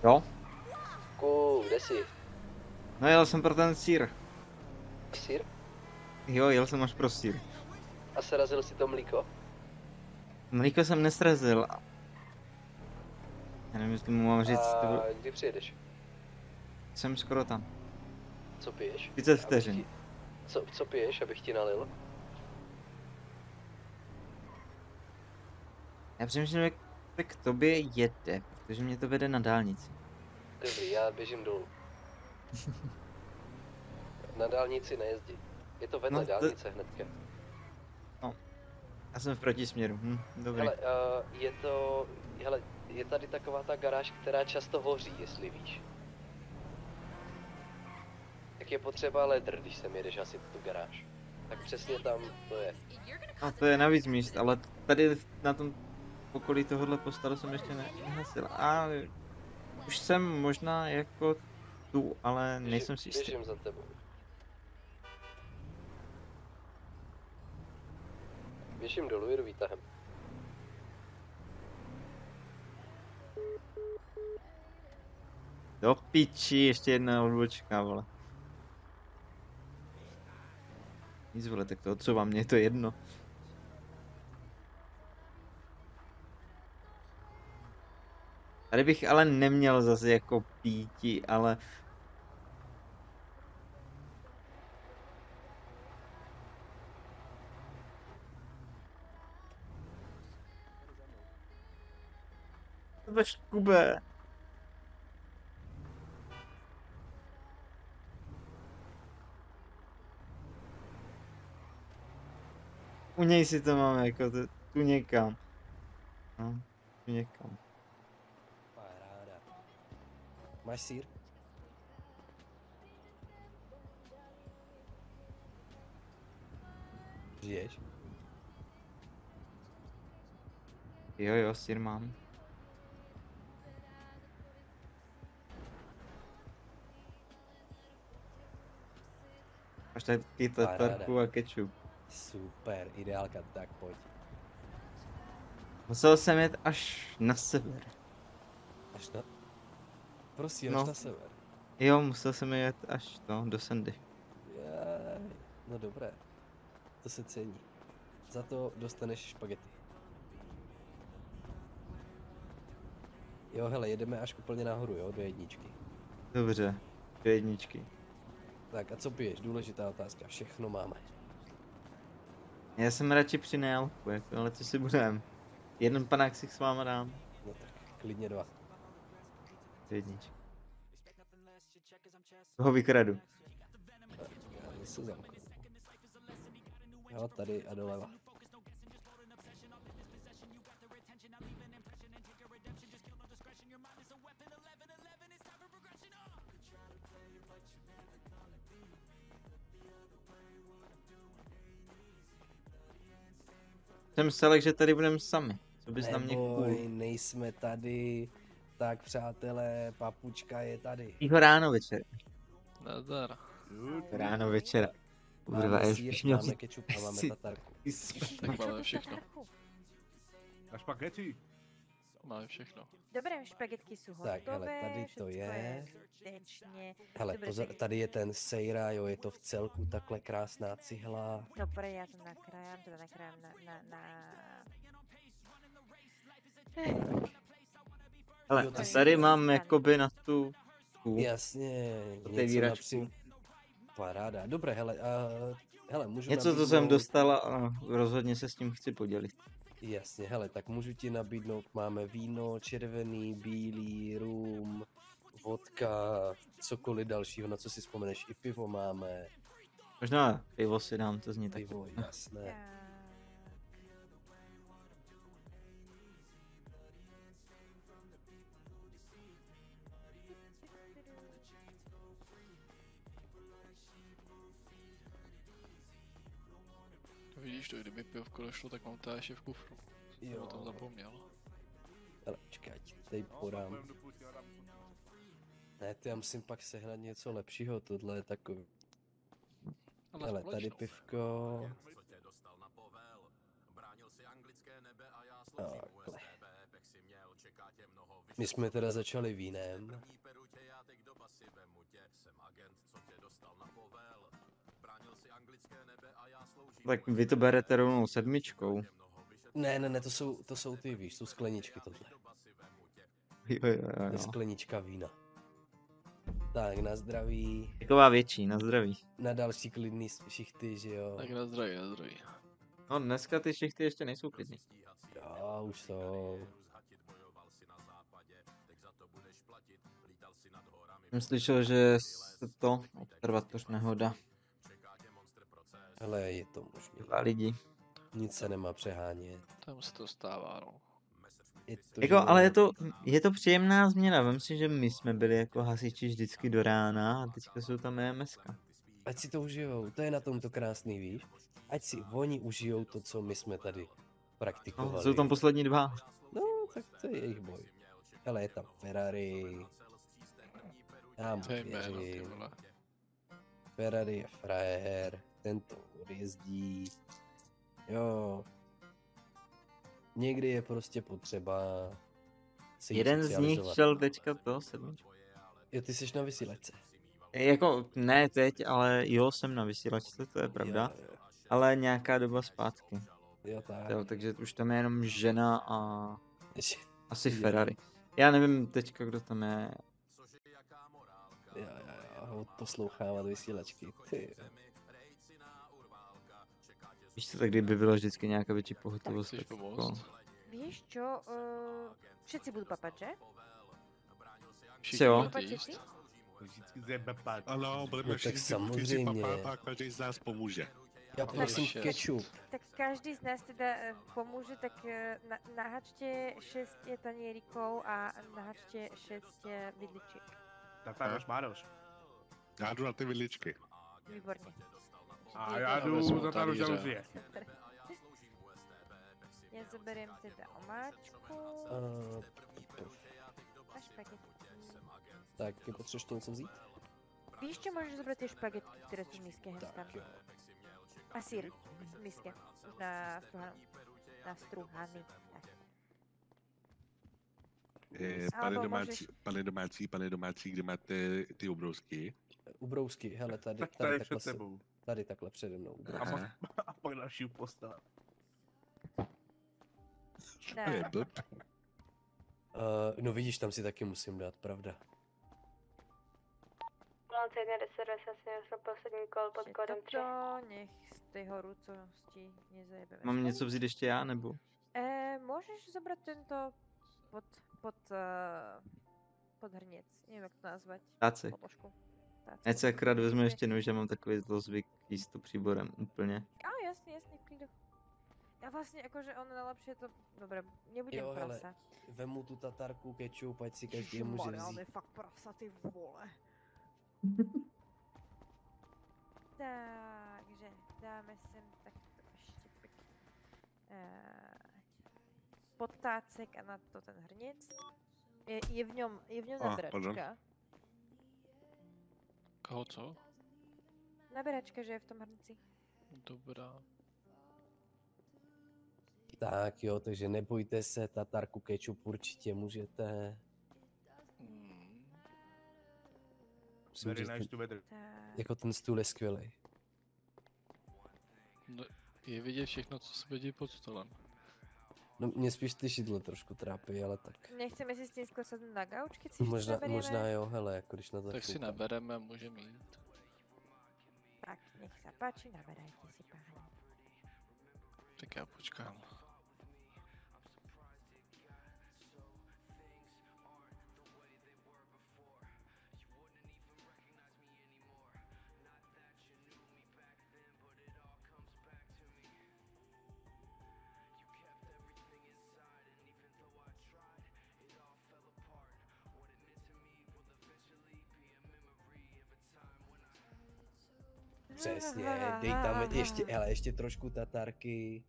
Jo? Kde jsi? No jel jsem pro ten sír. Sír? Jo, jel jsem až pro sír. A srazil si to mlíko? Mlíko jsem nesrazil. Já nevím, jestli mu mám říct. A kdy přijedeš? Jsem skoro tam. Co piješ? 30 vteřin. Co piješ, abych ti nalil? Já přemýšlím, jak to k tobě jede, protože mě to vede na dálnici. Dobrý, já běžím dolů. Na dálnici nejezdí. Je to vedle dálnice hnedka. No, já jsem v protisměru, dobrý. Hele, je tady taková ta garáž, která často hoří, jestli víš. Tak je potřeba ledr, když sem jedeš asi tu garáž. Tak přesně tam to je. A to je navíc míst, ale tady na tom okolí tohohle postavu jsem ještě nehasil. A už jsem možná jako tu, ale nejsem si jistý. Běžím za tebou. Běžím dolů, jedu výtahem. Do piči, ještě jedna odbočka, vole. Nic, vole, tak to odsouvám, mně je to jedno. Tady bych ale neměl zase jako píti, ale... Ve škube. U něj si to mám jako tu někam. No, tu někam. Paráda. Máš sýr? Žiješ? Jo, sýr mám. Až tady tatarku a kečup. Super, ideálka, tak pojď. Musel jsem jet až na sever. Až na... Prosím, No. až na sever. Jo, musel jsem jet až do Sandy. Jaj, no dobré. To se cení. Za to dostaneš špagety. Jo, hele, jedeme až úplně nahoru, jo, do jedničky. Dobře, do jedničky. Tak a co piješ? Důležitá otázka, všechno máme. Já jsem radši při nealku, jako, ale co si budem. Jeden panák si s váma dám. No tak, klidně 2. Do jedničky. Toho vykradu. Tak, já se zamknu. Jo, tady a doleva. Jsem myslel, že tady budeme sami. Co bys na mě Neboj, kůl? nejsme tady. Tak přátelé, papučka je tady. Týho ráno večer. Nazdar. Ráno večer. Kurva, Máme já sýr, už měl máme kečup a máme tatarku. Tak máme všechno. A špagety. Máme všechno. Dobré, špagetky jsou hotové. Tak, hele, tady to všecko je. Tečně. Hele, Dobré, pozor, tak tady je ten sejra, jo, je to v celku takhle krásná cihla. Dobré, já to nakrájám, teda nakrájám na... Ale Jo, ty a jsi tady tady mám jakoby na tu... Jasně, něco Otevíračku. Paráda, dobré, hele, hele, můžu Něco, co jsem dostal a rozhodně se s tím chci podělit. Jasně, hele, tak můžu ti nabídnout, máme víno, červený, bílý, rum, vodka, cokoliv dalšího, na co si vzpomeneš, i pivo máme. Možná pivo si dám, to zní tak. Pivo, jasné. Vidíš to, kdyby pivko došlo, tak mám to ještě v kufru. Jsem o tom zapomněl. Ale počkej, ať tady podám. Ne, ty já musím pak sehnat něco lepšího, tohle je takový. Hele, tady pivko. Takhle. My jsme teda začali vínem. Tak vy to berete rovnou 7. Ne, to jsou ty, víš, jsou skleničky tohle. Jo. Je sklenička vína. Tak, na zdraví. Taková větší, na zdraví. Na další klidný šichty, že jo. Tak na zdraví, na zdraví. No dneska ty šichty ještě nejsou klidný. Jo, už jsou. Jsem slyšel, že se to observatoř nehoda. Hele, je to možné. 2 lidi. Nic se nemá přehánět. Tam se to stává, no. Jako, ale je to příjemná změna. Vem si, že my jsme byli jako hasiči vždycky do rána a teďka jsou tam EMSka. Ať si to užijou, to je na tom to krásný, víš? Ať si oni užijou to, co my jsme tady praktikovali. No, jsou tam poslední 2. No, tak to je jejich boj. Hele, je tam Ferrari. Já mu To je jméno, ty věřím. vole. Ferrari je frajer, ten to odjezdí. Jo. Někdy je prostě potřeba se jít Jeden z nich socializovat. šel teďka to sebou. Jo, ty jsi na vysílačce. Jako, ne teď, ale jo, jsem na vysílačce, to je pravda. Ale nějaká doba zpátky. Jo, tak. Jo, takže už tam je jenom žena a asi Jo. Ferrari. Já nevím teďka, kdo tam je. Jo, odposlouchávat vysílačky. Ty. Víš co, tak kdyby bylo vždycky nějaká větší pohotovost. Chceš tak pomoct? jako- Vieš čo, všetci budú papať, že? Všichni jo. Papať všetci? Vždycky zjebe pát. Ano, budeme No tak všichni samozřejmě. papát a každý z nás pomůže. Já prosím kečup. Tak každý z nás teda pomôže, tak nahačte 6 tanierikov a nahačte 6 vidličiek. Tatároš, Mároš. Já jdu na ty vidličky. Výborně. A já jdu za Taroš Žaluzie. Ja zoberiem teda omáčku a špagety. Tak, ty potřebuješ něco vzít? Víš čo, môžeš zobrať tie špagetky, ktoré sú v miske hen tam. A sír v miske. Na struhanu. Na struhany. Tak. Alebo Pane domácí, kde máte ty obrousky? Ubrousky, hele, tady, Tak tady tady takhle, před sebou. tady takhle přede mnou. A pak další postava. To je blb. No vidíš, tam si taky musím dát, pravda. Ambulance 110 asi nesl poslední kol pod kódem 3. Nech z tej horúcosti nezajebeme. Mám něco vzít ještě já, nebo? Môžeš zobrať tento pod hrniec. Neviem, jak to nazvať. Tácek. Podložku. Ať se akorát vezmu ještě nůž, že mám takový zlozvyk jíst to příborem úplně. Jasne, v klidu. Ja vlastne, akože ono najlepšie to... Dobre, nebudem Jo, hele, prasa. vemu tu tatarku, kečup, ať si každý může Ježišmarja, on je vzít. fakt prasa, ty vole. Takže dáme sem takto ešte pekne. Podtácek a na to ten hrniec. Je v ňom naberačka. Koho co? Naberačka, že je v tom hrnci. Dobrá. Tak jo, takže nebojte se, tatarku, kečup určitě můžete. Musím Very říct, nice to weather. jako ten stůl je skvělý. No, je vidět všechno, co se děje pod stolem. No mě spíš ty šidlo trošku trápí, ale tak. Nechceme si s tím skôr sadnúť na gauč, keď si Možná jo, hele, jako když na to Tak si koukám. nabereme a můžeme jít. Tak, nech sa páči, naberajte si páni. Tak já počkám. Přesně, dej tam ještě trošku tatárky.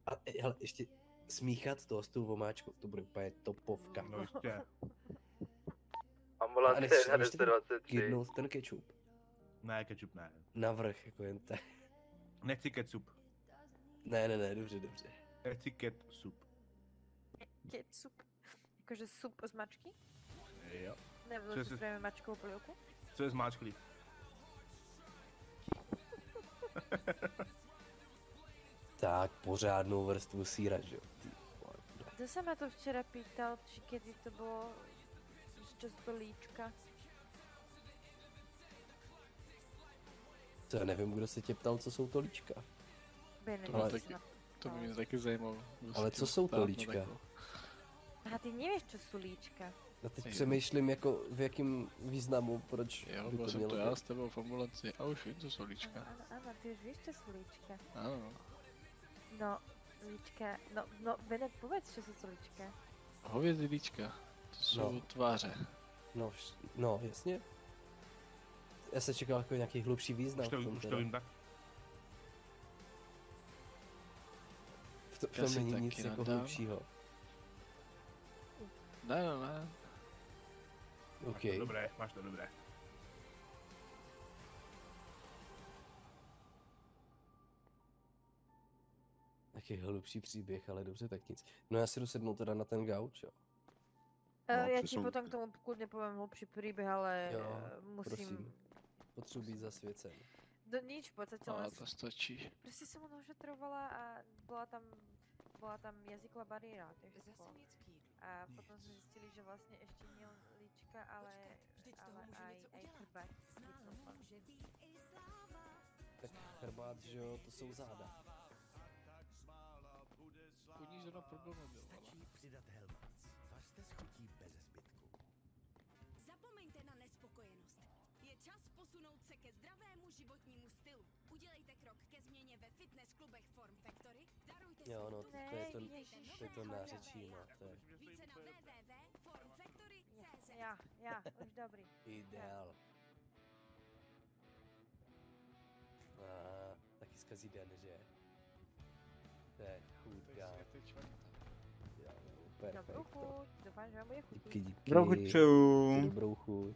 A hele, ještě smíchat to s tou vomáčkou, to bude úplně topovka. No ještě. Ambulance 123. Kydnout ten kečup. Ne, kečup ne. Navrch, jako jen tak. Nechci ketchup. Ne, dobře. Nechci ketchup. Ketchup. Jakože sup z mačky? Jo. Nebo to si spravíme mačkovou polievku? Co je zmáčklý? Tak, pořádnou vrstvu síra, že jo? Kto sa ma to včera pýtal, či kedy to bolo, čo sú to líčka? To já nevím, kdo se tě ptal, co jsou to líčka. To by mě taky zajímalo. Ale co jsou to líčka? Aha, ty nevieš, čo sú líčka. No teď přemýšlím, jako v jakém významu, proč Jo, by byl to jsem mělo to být. já s tebou v ambulanci a už vím, co jsou líčka. Áno, ty už vieš, čo sú líčka. Ano. No, líčka, no, Benet, povedz, čo sú to líčka. Hovězí líčka. To jsou tváře. No, jasně. Já se čekal jako nějaký hlubší význam. Už to vím tak. V tom není nic jako hlubšího. Ne. OK. Máš to dobré. Jaký hlubší příběh, ale dobře, tak nic. No já si jdu sednout teda na ten gauč, jo. Já ti potom k tomu kludně povím hlubší příběh, ale jo, musím... Prosím. Potřebuji být zasvěcen. Nič, v podstate len... to stačí. Proste som ho ošetrovala a bola tam jazyková bariéra, takže a potom sme zistili, že vlastne ešte nie len líčka, ale aj chrbát. Tak chrbát, že jo, to jsou záda. Kudní zrovna problém nebyl, ale... Stačí přidat Hellmans. Vařte s chutí bez zbytku. Zapomeňte na nespokojenost. Je čas posunout se ke zdravému životnímu stylu. Udělejte krok ke změně ve fitness klubech Form Factory. Darujte jo, no, si to je to nářečí, no, to je... Více na www.formfactory.cz. Ja, už dobrý. Ideál. Taky zkazí den, že? To je chůdka. Jo, perfekto. Dobrou chuť, doufám, že vám bude chutí. Díky. Dobrou chuť přeju. Dobrou chuť.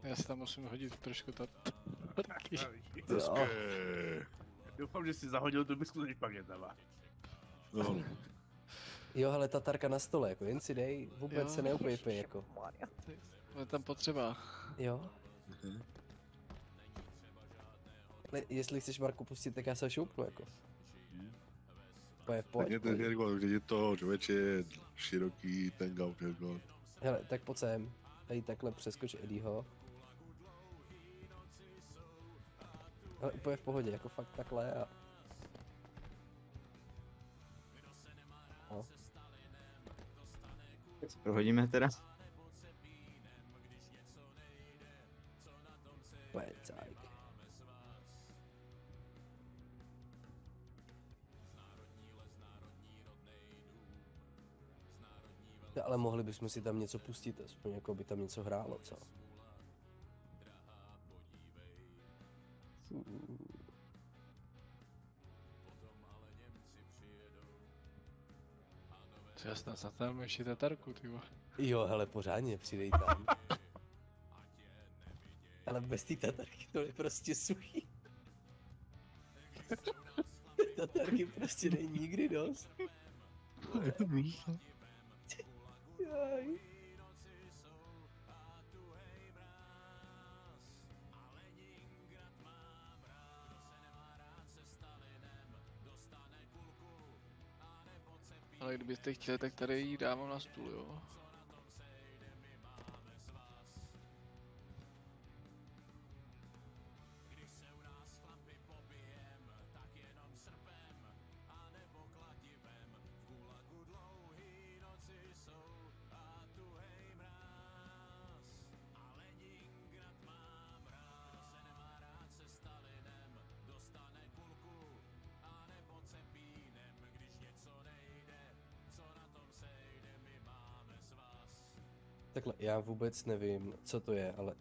Já si tam musím hodit trošku taky. Doufám, že si zahodil tu misku, než pak je tam. No. Jo, ale tatarka na stole, jako jen si dej, vůbec se neupejpej, jako. To je tam potřeba. Jo. Ale jestli chceš Marku pustit, tak já se šoupnu, jako. Pojď. Když je to člověče široký ten gauč, jako. Hele, tak pojď sem. Tady takhle přeskoč Eddieho. Ale úplně v pohodě, jako fakt takhle a... No. Tak se prohodíme teda. Pecajk. Ale mohli bychom si tam něco pustit, aspoň jako by tam něco hrálo, co? Co jasná, zatáhneme ještě tatarku, tyvo. Jo, hele, pořádně, přidej tam. Ale bez té tatarky to je prostě suchý. Tatarky prostě není nikdy dost. Jaj. Ale kdybyste chtěli, tak tady ji dávám na stůl, jo. Takhle, já vůbec nevím, co to je, ale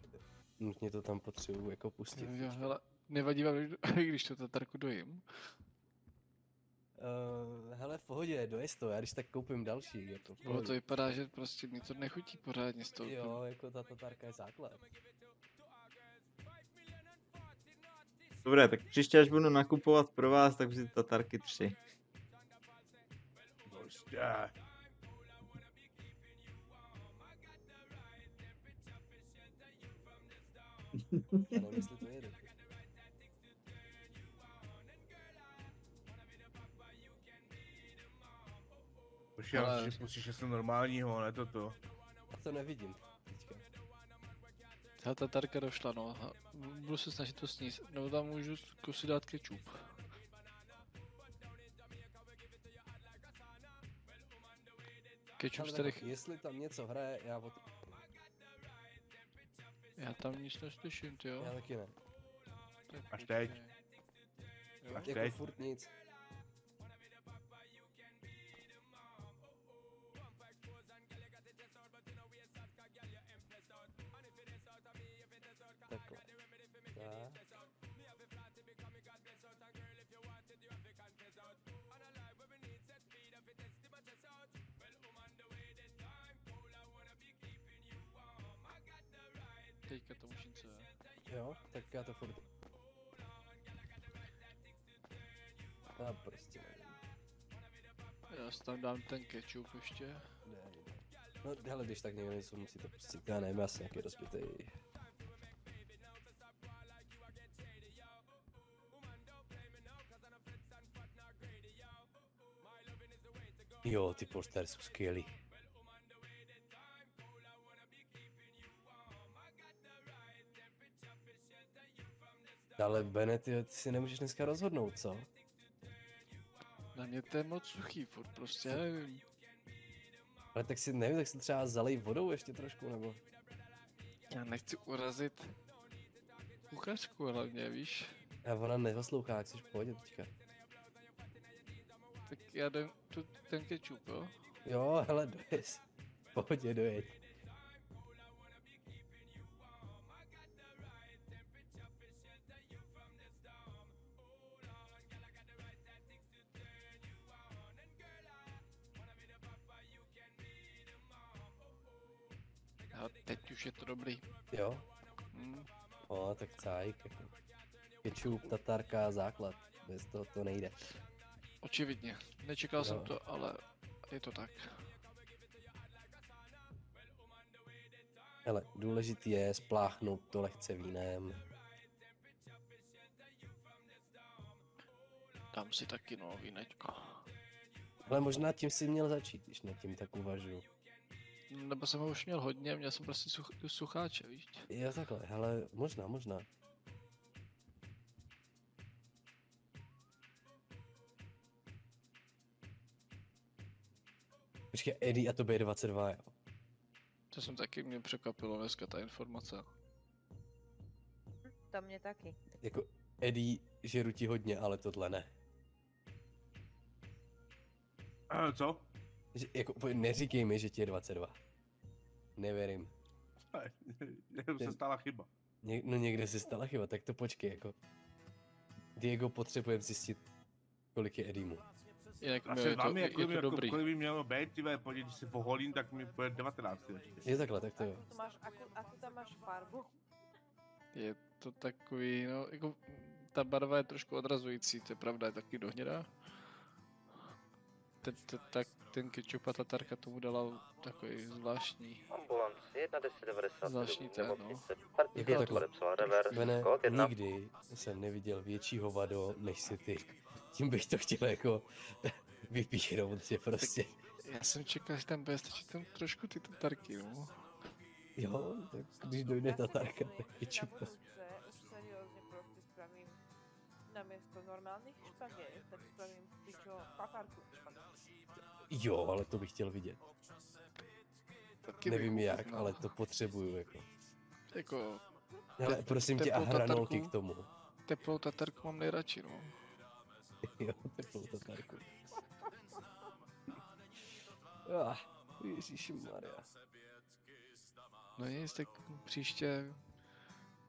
nutně to tam potřebuji jako pustit. Jo, hele, nevadí vám, když to tatarku dojím? Hele, v pohodě, dojez to, já když tak koupím další, jako v No pohodě. to vypadá, že prostě mi to nechutí pořádně z toho. Jo, jako ta tatarka je základ. Dobré, tak příště, až budu nakupovat pro vás, tak si tatarky 3. Prostě. Já nevím, jestli to jede. Počkej, ale... že pustíš něco normálního, ne toto. To nevidím. Ta tatarka došla, no. Budu se snažit to sníst. No tam můžu zkusit dát kečup. Kečup tady... Jestli tam něco hraje, Já tam nic neslyším, ty jo. Já taky ne. Až teď. Jo. Až jako teď. furt nic. Teďka to mušince. Jo, tak já to furt... A prostě nevím. Já si tam dám ten ketchup ještě. Ne. No hele, když tak někdo něco musí to pustit, já nevím, já jsem nějaký rozbitej. Jo, ty postery jsou skvělý. Ale Bene, ty si nemůžeš dneska rozhodnout, co? Na mě to je moc suchý furt, prostě já nevím. Ale tak si nevím, tak si třeba zalej vodou ještě trošku, nebo? Já nechci urazit kuchařku hlavně, víš? A ona neposlouchá, jak jsi v pohodě teďka. Tak já dám ten ketchup, jo? Jo, hele, dojes. V pohodě, dojeď. A teď už je to dobrý. Jo? O, tak cajk, jako. Ketchup, tatarka, základ. Bez toho to nejde. Očividně. Nečekal jsem to, ale je to tak. Hele, důležitý je spláchnout to lehce vínem. Dám si taky no vínečko. Ale možná tím si měl začít, když nad tím tak uvažuju. Nebo jsem ho už měl hodně, měl jsem prostě sucháče, víš? Jo, takhle, hele, možná. Počkej, Eddie a to B22, jo. To jsem taky, mě překvapilo dneska ta informace. To mě taky. Jako Eddie žeru ti hodně, ale tohle ne. Co? Že, jako, neříkej mi, že ti je 22. Nevěřím. Se stala chyba. No někde se stala chyba, tak to počkej, jako. Diego, potřebujeme zjistit, kolik je Edimu. Asi vám je to dobrý. Kolik by mělo být, tyhle, když si poholím, tak mi bude 19. ještě. Je takhle, tak to jo. Jakou tam máš farbu? Je to takový, no, jako ta barva je trošku odrazující, to je pravda, je taky dohnědá. Ten ketchup a tatarka tomu dala takový zvláštní. Ambulanci 11090. Zvláštní ten, no. Jako takhle. Mene, nikdy jsem neviděl větší hovado, než si ty. Tím bych to chtěl jako vypíchnout si prostě. Já jsem čekal, že tam bude stačit tam trošku ty tatarky, no. Jo, tak když dojde tatarka, tak ketchup. Už seriózně prostě spravím namiesto normálních špaget, tak spravím pičo tatarku špaget. Jo, ale to bych chtěl vidět. Taky nevím jak, ale to potřebuju jako. Ale prosím tě, a hranolky k tomu. Teplou tatarku mám nejradši, no. Jo, teplou tatarku. Ježišmarja. No nic, tak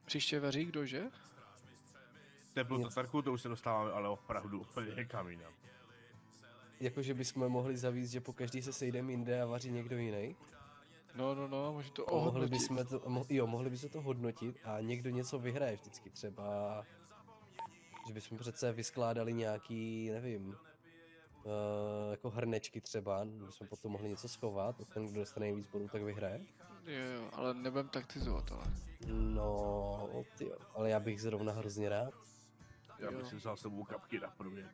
příště vaří kdo, že? Teplou tatarku, to už se dostáváme, ale opravdu úplně někam jinam. Jakože bychom mohli zavíst, že po každý se sejdeme jinde a vaří někdo jiný? No, může to ohodnotit. Mohli bychom to hodnotit a někdo něco vyhraje vždycky, třeba, že bychom přece vyskládali nějaký, nevím, jako hrnečky třeba, bychom potom mohli něco schovat a ten, kdo dostane nejvíc bodů, tak vyhraje. Jo, ale nebudem taktizovat, ale. No, tyjo, ale já bych zrovna hrozně rád. Já bych si vzal s sebou kapky na průměr.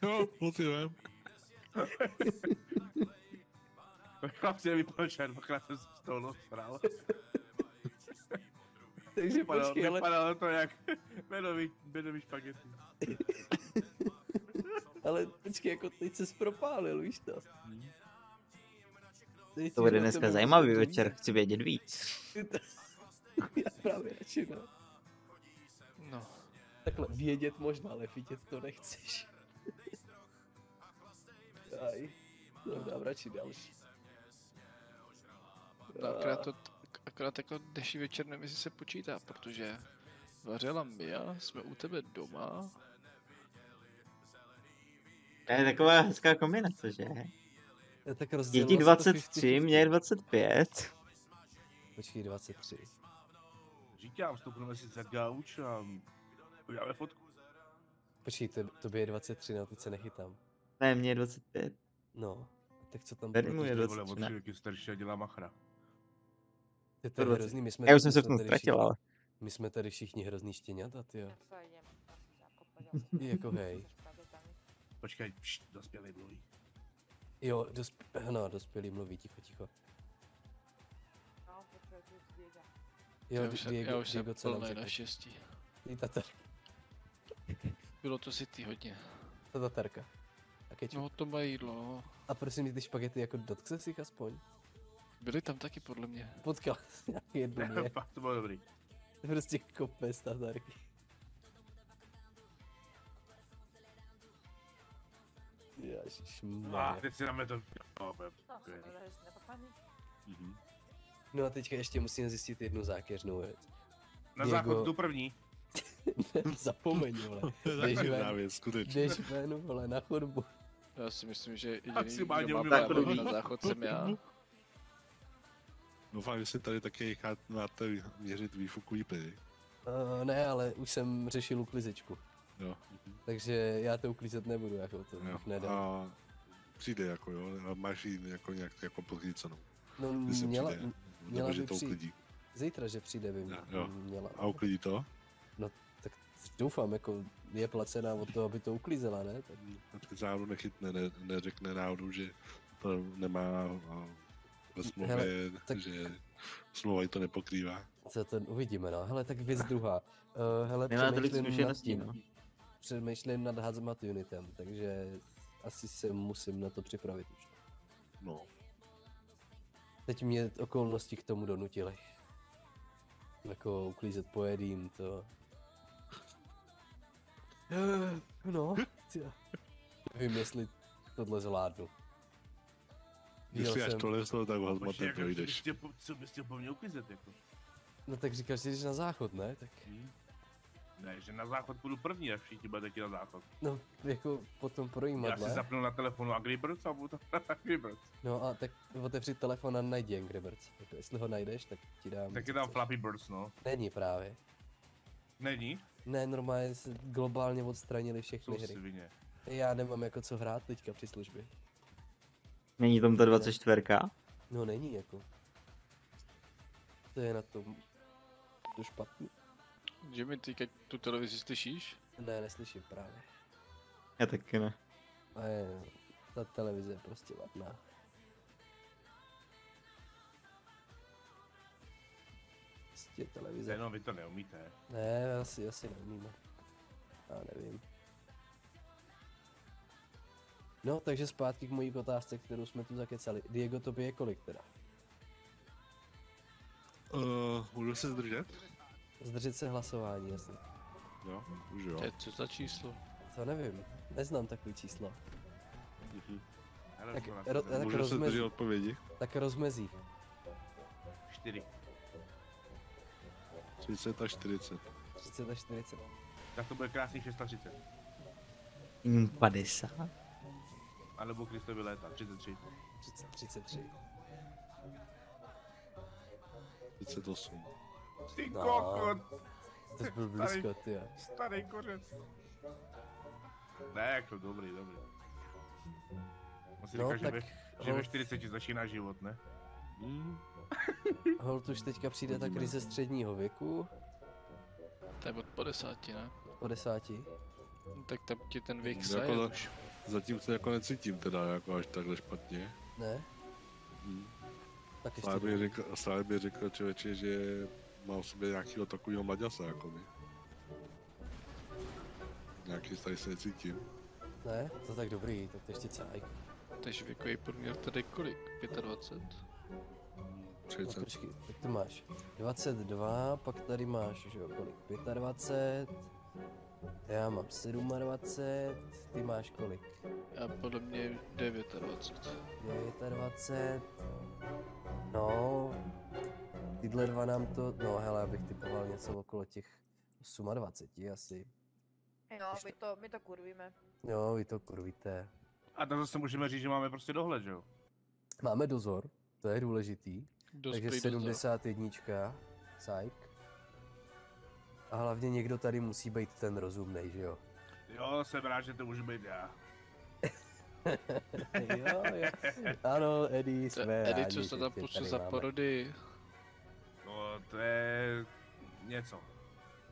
Jo, motivem. Chlapci je vypolčen, dvakrát jsem z toho nosral. Takže počkej, ale... Vypadalo to jak bedový špagety. Ale počkej, jako teď se propálil, víš to? To bude dneska zajímavý večer, chci vědět víc. Já právě radši, no. No. Takhle vědět možná, ale vidět to nechceš. No, dám radši další. No, akorát jako dnešní večer nevím, jestli se počítá, protože vařila Mia, jsme u tebe doma. To je taková hezká kombinace, že? Tak Děti 23, mě je 25. Počkej, 23. Říkám, vstoupíme si za gauč a uděláme fotku. Počkej, to je 23, no teď se nechytám. Ne, mě je 25. No, tak co tam... Tady mu je Ty vole, 23, o 3 roky starší a dělá machra. To je hrozný, my jsme... Já už jsem my se v jsme tom tady ztratil, všichni- ale. My jsme tady všichni hrozný štěňata, tyjo. Tak se jdem asi zakopat. Jako hej. Počkej, dospělý mluví. Jo, dospělý mluví, ticho. No, počkej, tu je Diego. Jo, já už jsem co nám plnej řekl? naštěstí. Ty tatar. Bylo to city hodně. Ta tatarka. A kečup. No to mají jídlo, no. A prosím mě ty špagety jako dotkl jsi jich aspoň? Byli tam taky podle mě. Potkal jsi nějaký jednu mě. Fakt to bylo dobrý. Prostě kope z tatarky. Ježišmarja. Teď si dáme to. No a teďka ještě musíme zjistit jednu zákeřnou věc. Na záchod tu první. Zapomeň, vole. Zákeřná věc, skutečně. Jdeš ven, vole, na chodbu. Já si myslím, že jediný, Maximálně kdo má umím právo na záchod jsem já. Doufám, že si tady taky máte měřit výfukový plyny. Ne, ale už jsem řešil uklizečku. Jo. Takže já to uklízet nebudu, jako to Jo. nedám. A přijde jako jo, a máš jí jako nějak jako podchycenou. No Když měla nebo by že to přijít. uklidí. Zítra, že přijde, by Jo. měla. A uklidí to? No, tak doufám, jako je placená od toho, aby to uklízela, ne? Tak... Zároveň nechytne, neřekne náhodou, že to nemá ve smlouvě, Hele, tak- že smlouva jí to nepokrývá. Co to uvidíme, no. Hele, tak věc druhá. Hele, Nemá tolik přemýšlím nad zkušeností, tím. no. Přemýšlím nad hazmat unitem, takže asi se musím na to připravit už. No. Teď mě okolnosti k tomu donutily. Jako uklízet pojedím, to... No, tě. Nevím, jestli tohle zvládnu. Jestli až tohle z toho, tak hazmatem projdeš. Co bys chtěl po mně uklízet, jako? No tak říkáš, že jdeš na záchod, ne? Tak... Ne, že na záchod půjdu první, až všichni budete taky na záchod. No, jako potom projímat, Já si zapnu na telefonu Angry Birds a budu tam Angry Birds. No a tak otevři telefon a najdi Angry Birds. Jako jestli ho najdeš, tak ti dám... Tak je tam Flappy Birds, no. Není právě. Není? Ne, normálně se globálně odstranili všechny Jsou hry. svině. Já nemám jako co hrát teďka při službě. Není tam ta 24? No není jako. To je na tom... To špatný. Jimmy, ty keď tu televizi slyšíš? Ne, neslyším právě. Já taky ne. A je, ta televize je prostě vadná. Prostě televize. No, vy to neumíte. Ne, asi neumíme. Já nevím. No, takže zpátky k mojí otázce, kterou jsme tu zakecali. Diego, tobě je kolik teda? Můžu se zdržet? Zdržet se hlasování, jasně. Jo, už jo. To je co za číslo? To nevím, neznám takový číslo. Tak, Můžu se zdržet odpovědi? Tak rozmezí. 4. 30 a 40. 30 a 40. Tak to bude krásný 630. 50. A nebo Kristovi léta, 33. 33. 38. Ty No, kokot! To jsi byl blízko, ty jo. Starý kořec. Ne, jako dobrý. On si No, říká, tak že ve 40 začíná život, ne? Holt už teďka přijde ta krize středního věku. To je od 50, ne? 50. No, tak tam ti ten věk Jako saje už. zatím se jako necítím teda jako až takhle špatně. Ne? Tak ještě Stále by řekl člověče, že má v sobě nějakýho takového mladěsa jako my. Nějaký tady se necítím. Ne? To tak dobrý, tak to ještě cajk. Takže věkový průměr tady kolik? 25? 30. No, počkej, tak ty máš 22, pak tady máš, že jo, kolik? 25, já mám 27, ty máš kolik? A podle mě 29. 29, no, tyhle dva nám to, no hele, abych typoval něco okolo těch 28 asi. No, my to kurvíme. Jo, vy to kurvíte. A tam zase můžeme říct, že máme prostě dohled, že jo? Máme dozor, to je důležitý. Dost Takže prý dost 71. Psych. A hlavně někdo tady musí být ten rozumnej, že jo? Jo, jsem rád, že to můžu být já. jo. Ano, Eddie, jsme Eddie, rádi, co se že tam tě puštěl tady za máme. porody? No, to je něco.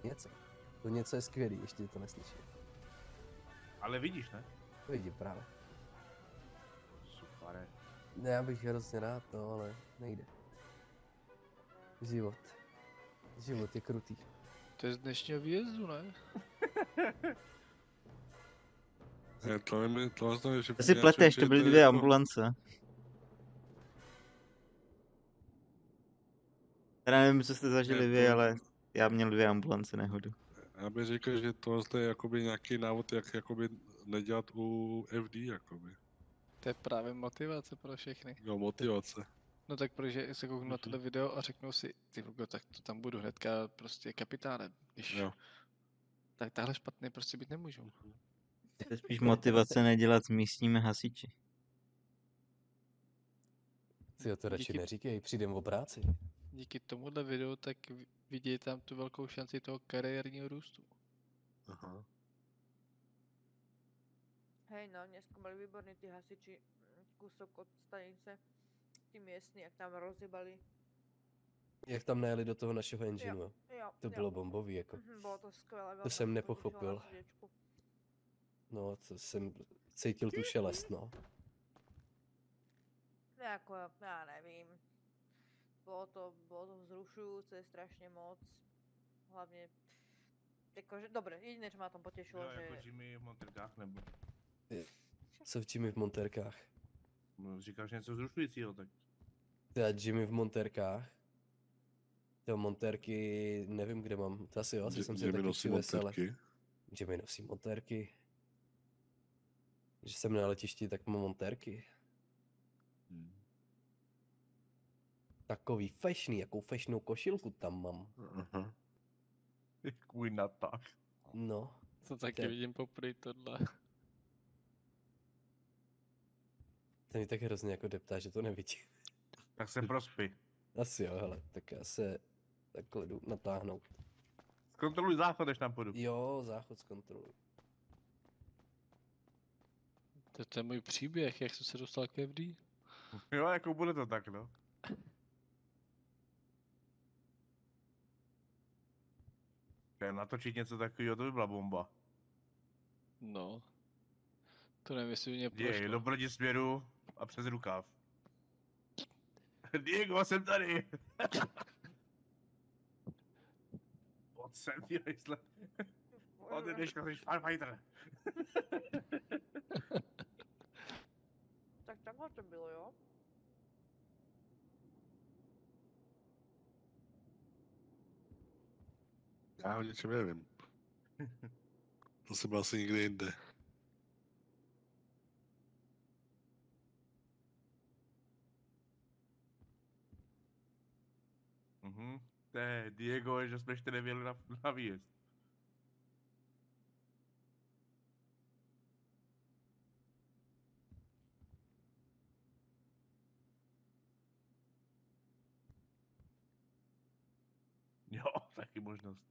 Něco. To něco je skvělý, ještě to neslyším. Ale vidíš, ne? To vidím právě. Super. Ne, já bych hrozně rád, no, ale nejde. Život. Život je krutý. To je z dnešního výjezdu, ne? To nevím, to znamená, že... To si pleteš, to byly 2 ambulance. Já nevím, co jste zažili vy, ale já měl 2 ambulance nehodu. Já bych řekl, že to je jakoby nějaký návod, jak jakoby nedělat u FD, jakoby. To je právě motivace pro všechny. Jo, motivace. No tak protože se kouknu na tohle video a řeknu si, ty vůbec, tak to tam budu hnedka prostě kapitánem, když... Jo. Tak tahle špatný prostě být nemůžu. To je spíš motivace nedělat s místními hasiči. Ty to radši neříkej, přijdem o práci. Díky tomuhle videu tak vidějí tam tu velkou šanci toho kariérního růstu. Aha. Hej, no, dneska mali výborní ty hasiči kúsok od stanice, ty miestni, jak tam rozjebali. Jak tam najeli do toho našeho engineu. Jo, To bylo bombový, jako. Bylo to skvělé. To jsem nepochopil. No, to jsem cítil tu šelest, no. Jako, já nevím. Bylo to vzrušujúce strašně moc. Hlavně, jakože, dobré, jediné, čo ma na tom potešilo, Jo, že... jako Jimmy v monterkách nebo... Co v Jimmy v monterkách? No, říkáš něco vzrušujícího, tak... Teda Jimmy v monterkách? To monterky, nevím, kde mám. To asi jo, asi jsem si Jimmy taky nosí přivez, ale... monterky. Jimmy nosí monterky. Když jsem na letišti, tak mám monterky. Takový fešný, jakou fešnou košilku tam mám. Aha. Kvůj natak. No. To taky vidím poprvé tohle. To mi tak hrozně jako deptá, že to nevidím. Tak se prospí. Asi jo, hele, tak já se takhle jdu natáhnout. Zkontroluj záchod, než tam půjdu. Jo, záchod zkontroluj. To je můj příběh, jak jsem se dostal k FD. Jo, jako bude to tak, no. Natočit něco takového, to by byla bomba. No. To nevím, jestli mě prošlo. Je, do proti směru a přes rukáv. Diego, jsem tady! Pojď sem, ty hejsle. Ode dneška jsi firefighter. Tak takhle to bylo, jo? Já o něčem nevím. To jsem byl asi někde jinde. To je Diego, že jsme ještě nevěli na výjezd. Jo, taky možnost.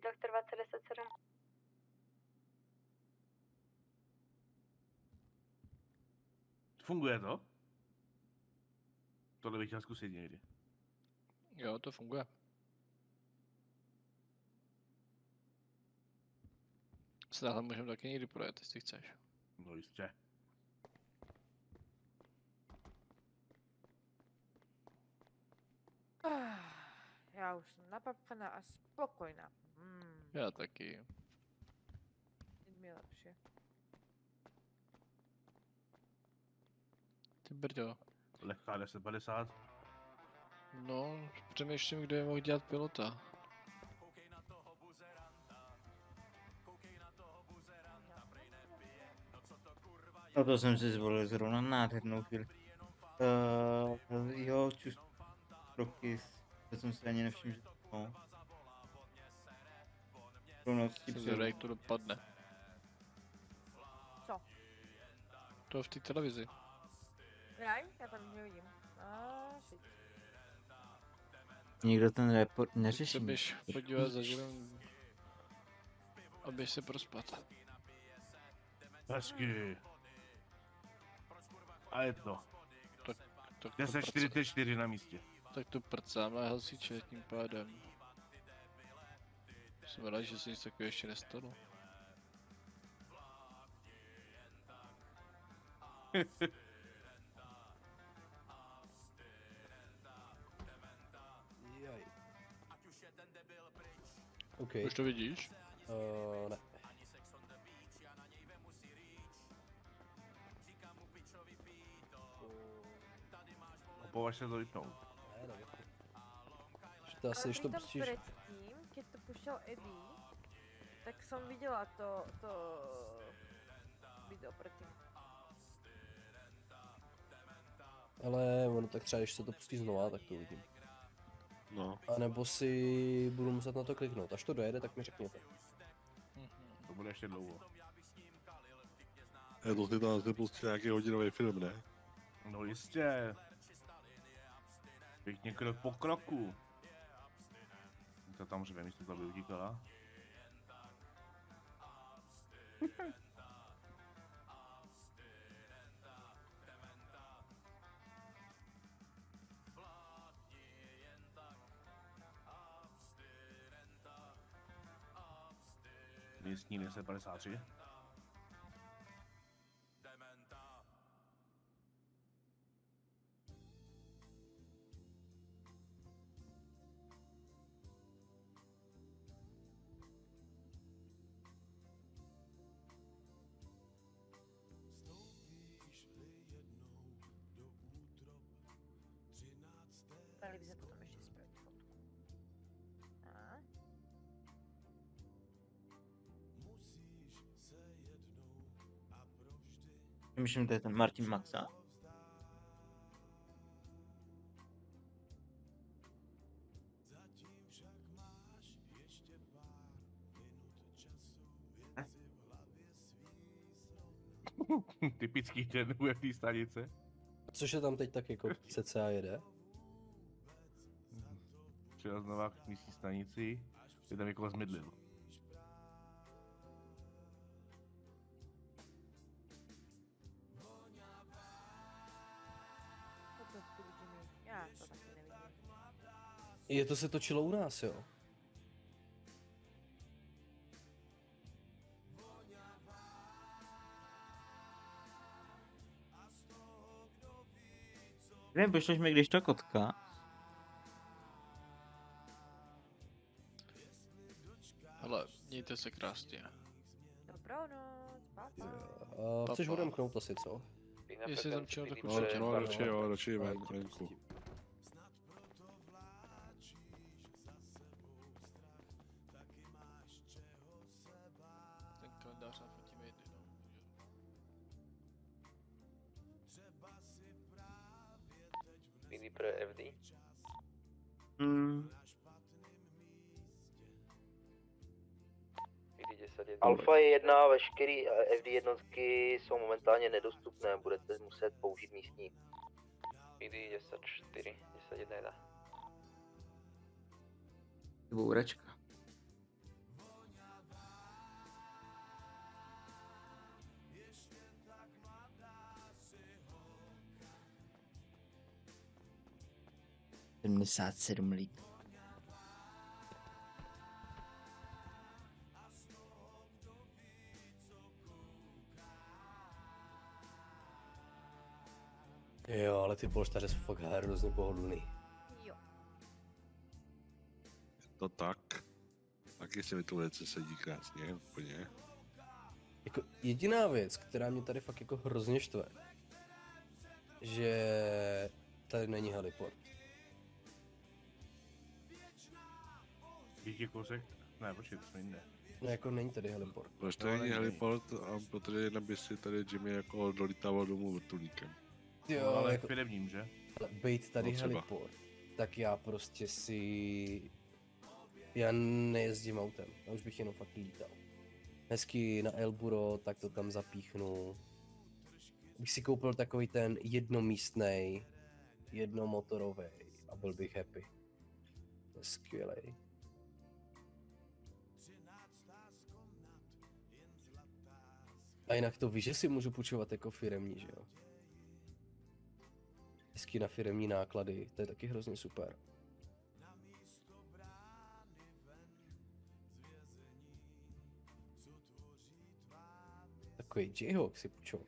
Doktor 2010-7. Funguje to? Tohle bych chtěl zkusit někdy. Jo, to funguje. Se takhle můžeme taky někdy projet, jestli chceš. No jistě. Já už jsem napapkaná a spokojná. Já taky. Teď mi je lepší. Ty brďo. Lehká 1050. No, přemýšlím, kdo je mohl dělat pilota. No to jsem si zvolil zrovna nádhernou chvíli. Jo, čus... Prokys. To jsem si ani nevšiml, že to... Plností Jsem zvědavý, jak to dopadne. Co? To v té televizi. Jaj, já tam nic nevidím. Shit. Nikdo ten report neřeší. Se běž podívat za žilem a běž se prospat. Hezky. A je to. Tak 10:44 na místě. Tak to prcám na hasiče tím pádem. Jsem rád, že se nic takového ještě nestalo. Jaj. OK. Už to vidíš? Ne. Považ se to vypnout. Ne, nevím. To asi, když to tam pustíš... predtým, keď to pušťal Eddie, tak som videla to video predtým. Ale ono tak třeba, když se to pustí znova, tak to uvidím. No. A nebo si budu muset na to kliknout. Až to dojede, tak mi řekněte. To bude ještě dlouho. To si tam nepustí nějaký hodinový film, ne? No jistě. Pěkně krok po kroku. To tam řve, místo to by utíkala. Místní 253. Dali by se potom ještě spravit fotku. A? Myslím, to je ten Martin Maxa. Typický den u té stanice. Což je tam teď tak jako cca jede? Přijel znova k místní stanici, je tam někoho zmydlil. Já to taky nevidím. Je to se točilo u nás, jo? Nevím, pošleš mi když to kotka. Hele, mějte se krásně. Dobrou noc, papa. Chceš odemknout asi, co? Jestli tam čeho, tak No, určitě. no, radši venku. Ten kalendář nafotíme jedny, no. PD pro FD. Alfa je 1, veškerý FD jednotky jsou momentálně nedostupné, budete muset použít místní. PD 10-4, 10-1. Dvouračka. $77. Jo, ale ty polštaře jsou fakt hrozně pohodlný. Jo. To tak. Taky se mi to velice sedí krásně, úplně. Jako jediná věc, která mě tady fakt jako hrozně štve, že tady není heliport. Díky kousek? Ne, počkej, to jsme jinde. No jako není tady heliport. Proč to není heliport a protože by si tady Jimmy jako dolítával domů vrtulníkem. Jo, no, ale jako, firemním, že? Ale bejt tady No, třeba. heliport, tak já prostě si Já nejezdím autem, já už bych jenom fakt lítal. Hezky na Elburo, tak to tam zapíchnu. Bych si koupil takový ten jednomístnej, jednomotorový a byl bych happy. To je skvělej. A jinak to víš, že si můžu půjčovat jako firemní, že jo? Hezky na firemní náklady, to je taky hrozně super. Takový Jayhawk si půjčovat.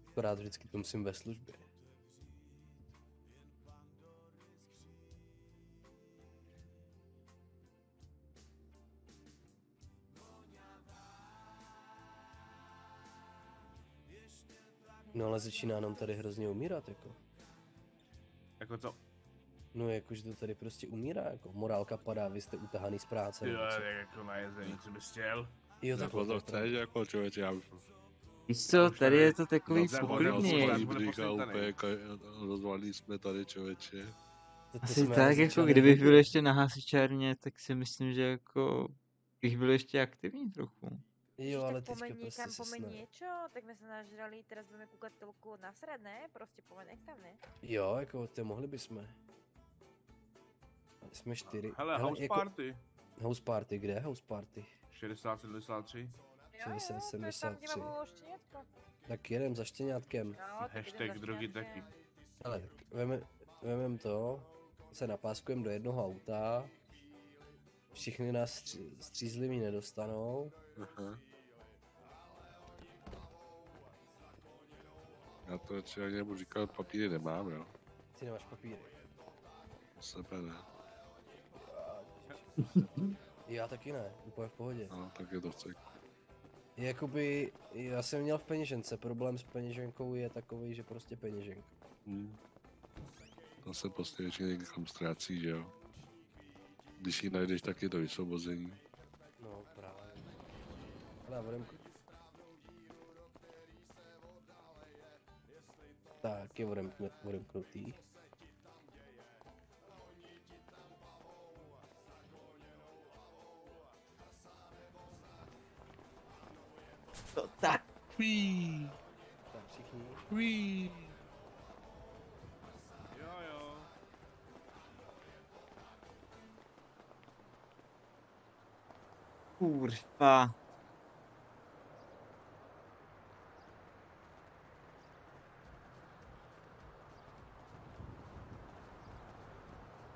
Akorát vždycky to musím ve službě. No ale začíná nám tady hrozně umírat, jako. Jako co? No jakože to tady prostě umírá, jako morálka padá, vy jste utahaný z práce. Jo, nebo co? tak jako na jezení, co bys chtěl? Jo, tak Jako to chceš, jako člověče, já už... Víš co, tady je to takový Zase poklidný. Rozvalili jsme tady, člověče. Asi tak, jako kdybych byl ještě na hasičárně, tak si myslím, že jako bych byl ještě aktivní trochu. Jo, ale Tak teďka pomeň prostě niekam, se pomeň snaží. niečo, tak sme sa nažrali, teraz budeme kúkať toľko nasrať, ne? Proste pomeň tam, ne? Jo, jako to mohli bychom. Jsme 4. Hele, house party. House party, kde je house party? 60-73. 60-73. Nemám štěňatko. Tak jedem za štěňátkem. Hashtag drogy taky. Ale tak vemem to, se napáskujeme do jednoho auta, všichni nás střízliví nedostanou. Aha. Já to radši ani nebudu říkat, papíry nemám, jo. Ty nemáš papíry. Sebe ne. Já taky ne, úplně v pohodě. No, tak je to cek. Jakoby, já jsem měl v peněžence, problém s peněženkou je takový, že prostě peněženka. To se prostě většině někam ztrácí, že jo. Když ji najdeš, tak je to vysvobození. No právě. Ale budem... Tak je odemknutý. To tak. Tak všichni. Jo, jo. Kurva.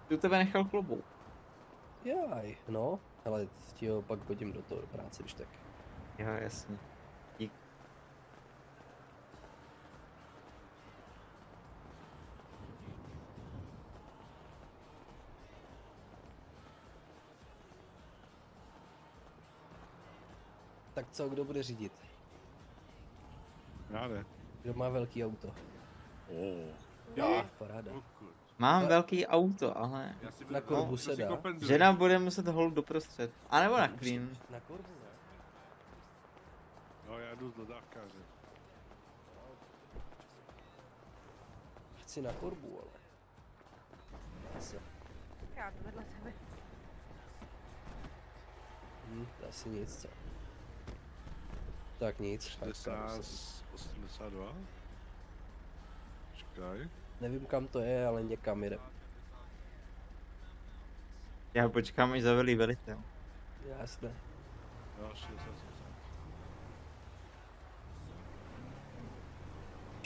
Tu tebe nechal klobouk. Jaj, no, ale ti ho pak hodím do toho do práce, když tak. Jo, jasně. Dík. Tak co, kdo bude řídit? Já ne. Kdo má velký auto? Já. Paráda. Mám velký auto, ale... Na korbu se dá. Žena bude muset hold doprostřed. A nebo na clean. Na korbu, ne? No, já jdu z dodávkáře. Chci na korbu, ale... Co? Já jdu vedle tebe. To asi nic, co? Tak nic. 82. Čekaj. Nevím kam to je, ale někam jde. Já počkám, až zavelí velitel. Jasné. Jo, 60.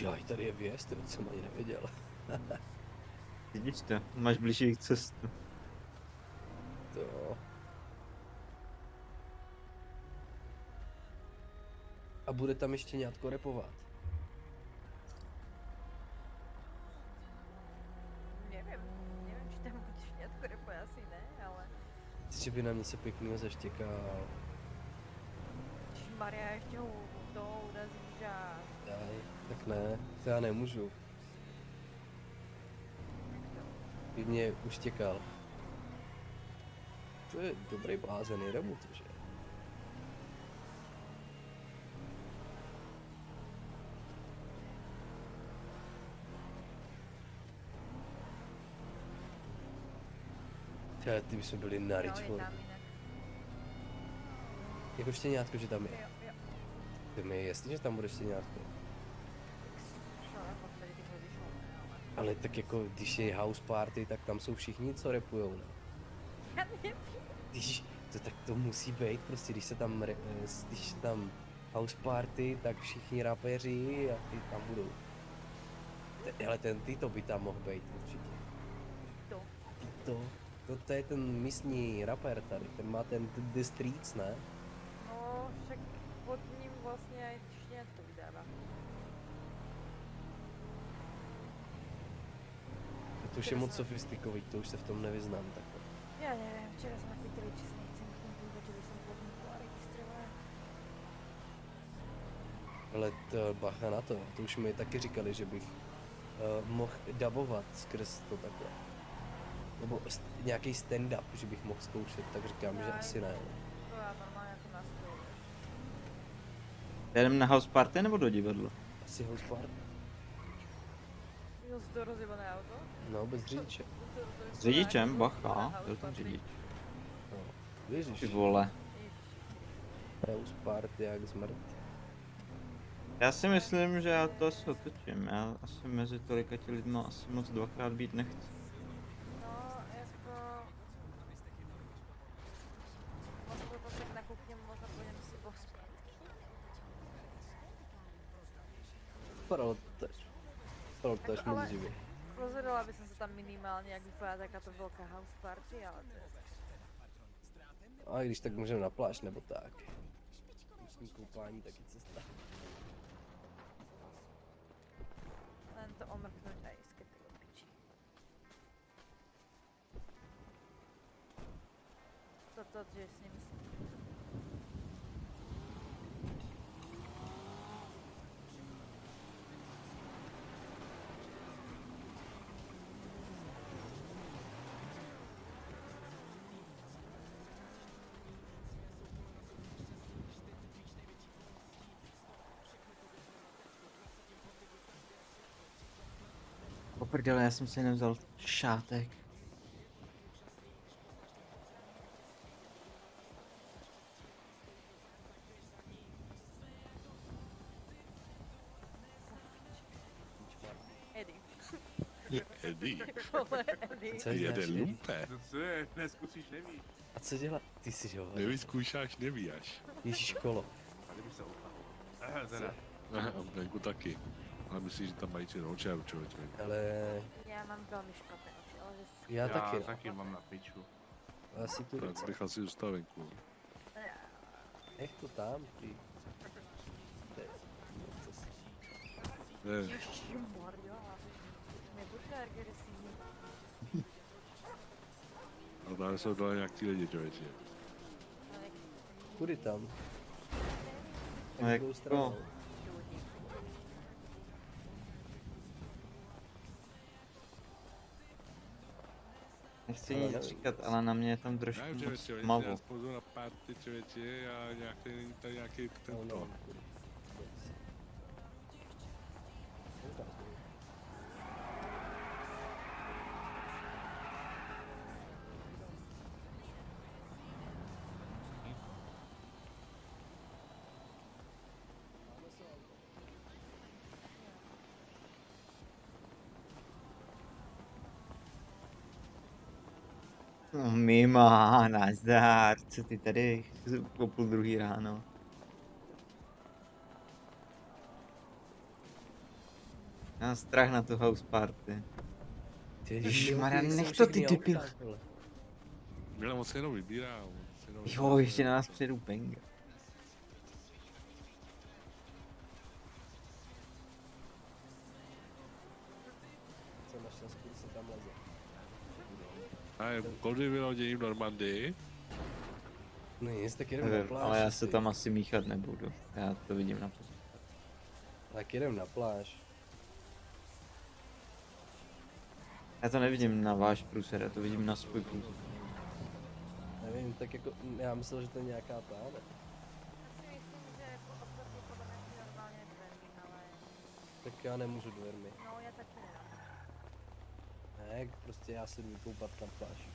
Jaj, tady je vjezd, to jsem ani nevěděl. Vidíš to? Máš blížší k cestu. To. A bude tam ještě nějako repovat. Neviem, či tam budeš nějako repo, asi ne, ale... Že by nám něco pěkného zaštěkal. Ježišmarja, ještě ho to urazíš a... Jaj, tak ne, to já nemůžu. By mě uštěkal. To je dobrý blázen, jde mu to, že? Ty bychom byli na Jo, je Richmond. tam jinak. Jako štěňátko, že tam je. Jo. To mi je jasný, že tam bude štěňátko. Šel jako tady ty mluvíš o mně, ale... Ale tak jako, když je house party, tak tam jsou všichni, co rapujou, ne? Já nevím. Když, tak to musí být, prostě když se tam, když se tam house party, tak všichni rapeři a ty tam budou. Ale ten Tito by tam mohl být určitě. Tito? To je ten místní rapper tady, ten má ten The Streets, ne? No, však pod ním vlastně aj štěňátko vydává. To už je moc sofistikový, to už se v tom nevyznám takhle. Já nevím, včera jsem napítali, či nechcem k tomu vyhodili jsem podniku a registrované. Ale bacha na to už mi taky říkali, že bych mohl dabovat skrz to takhle. Nebo nějaký stand-up, že bych mohl zkoušet, tak říkám, že asi ne. To já normálně jako nastupuji. Jedem na house party nebo do divadla? Asi house party. Měl jsi to rozjebané auto? No, bez řidiče. S řidičem, bacha, byl tam řidič. No, ježiš. Ty vole. House party jak smrt. Já si myslím, že já to asi otočím, já asi mezi tolika ti lidma asi moc dvakrát být nechci. No, jako... Možná to tak nakoukněm, možná půjdem si pospátky. Vypadalo to tež moc divě. Rozhodala by jsem se tam minimálně, jak vypadá takáto velká house party, ale to je... A když tak můžeme na pláž nebo tak. Myslím koupání taky cesta. Len to omrknout a jiskat ty opiči. To, že s ním myslím. Poprdele, já jsem si nevzal šátek. Eddie. Vole, Eddie. Jede lumpe. Co je? Neskusíš, nevíš. A co dělá? Ty jsi ho. Nevyzkoušáš, nevíš. Ježíš kolo. Tady by se opravil. Teda. Aha, venku taky. Ale myslíš, že tam mají černou čáru, člověče. Ale... Já mám velmi špatné oči, ale že... Já taky. taky mám na piču. Asi tu Tak nechal si zůstat venku. Nech to tam, ty. Ne, Ježišmarja. Nebuďte agresivní. ale tam jsou dole nějaký lidi, člověče. Kudy tam? No jak to? Nechci nic říkat, ale na mě je tam trošku moc tmavo. Já spolu na party, člověče, a tady nějaký tento. No, mima, nazdar, co ty tady po 1:30 ráno? Já mám strach na tu house party. Ježišmarja, nech to ty debil. Měla moc jenom vybírá. Jo, ještě na nás přijedou penga. Co na šťastku se tam leze. A kody vylodění v Normandii? No nic, tak jedeme na pláž. Ale já se tam asi míchat nebudu. Já to vidím na pozdě. Tak jedeme na pláž. Já to nevidím na váš průser, já to vidím na svůj průser. Nevím, tak jako, já myslel, že to je nějaká ta, ne? Já si myslím, že ostatní podle mě si normálně dveří, ale... Tak já nemůžu dvermi. No, já taky ne. Ne, prostě já se jdu vykoupat na pláž.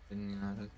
Ten náraz.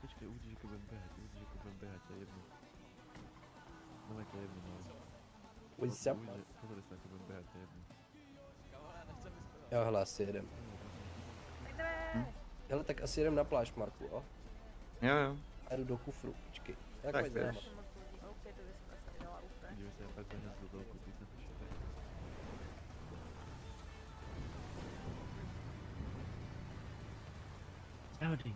Počkej, uvidíš, jako budem běhat, to je jedno. No, to je jedno, no. Pozor se, jako budem běhat, to je jedno. Jo, hele, asi jedem. Hele, tak asi jedem na pláž, Marku, jo? Jo. A jdu do kufru, počkej. Tak pojď za náma. běž. Dívej se, pak zahnat do toho kuty, se to šete. Howdy.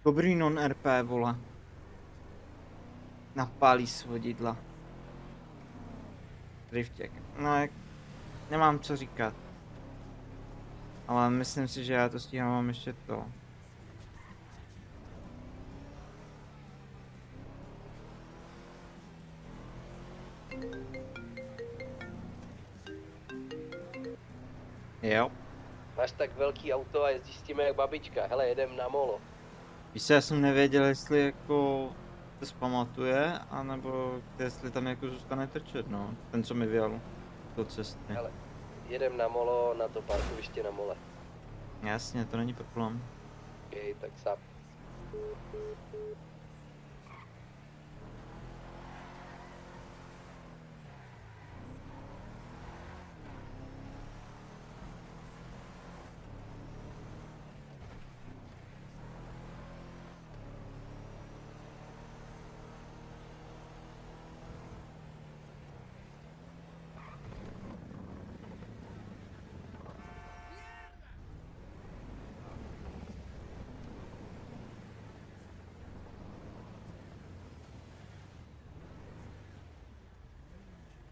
Dobrý non-RP, vole. Napálí svodidla. Driftěk. No jak... Nemám co říkat. Ale myslím si, že já to stíhám, mám ještě to. Jo. Máš tak velký auto a jezdíš s tím jak babička. Hele, jedem na molo. Víš co, já jsem nevěděl, jestli jako to zpamatuje, anebo jestli tam jako zůstane trčet, no. Ten, co mi vyjel do cesty. Hele, jedem na molo, na to parkoviště na mole. Jasně, to není problém. Okej, tak sap.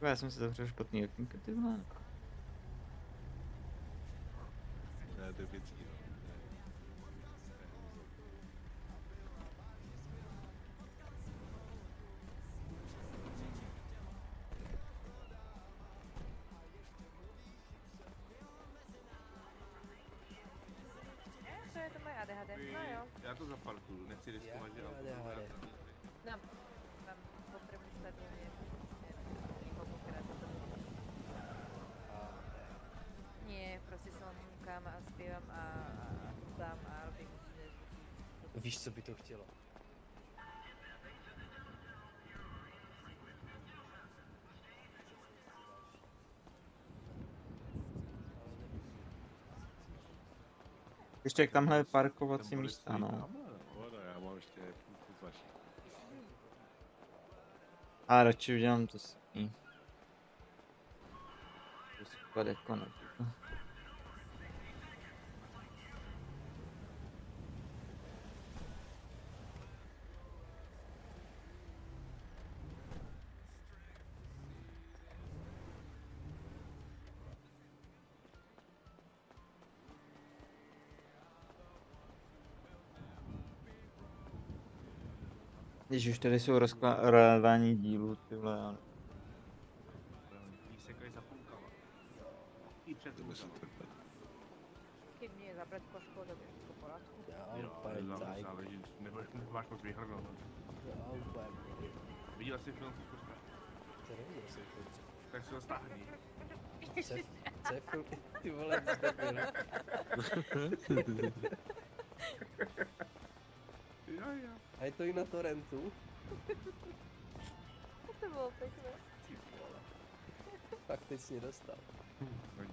Já jsem si zavřel špatný okýnko, ty vole. Ne, to je věcí, no. To je to moje ADHD, no jo. Já to zaparkuju, nechci riskovat, že auto. No, mám potřebu stabilně. Nie, proste som kam a spievam a hudám a robím Víš, co by to chtělo? Ještě jak tamhle je parkovací místa, no. Já mám ještě vaši. A radši udělám to samý. To spad jako ne. Když už tady jsou rozkládání dílů, ty vole, ale... Výsekaj za půlkama. I před půlkama. Keď mě zabrat koškou, tak je to v pořádku. Záleží, nemáš moc vyhrnout. Viděl jsi film Koška? To neviděl jsem film. Tak si ho stáhni. Co je film? Ty vole, debil. Jo. A je to i na torrentu? To bylo pěkné. Tak teď jsi mě dostal.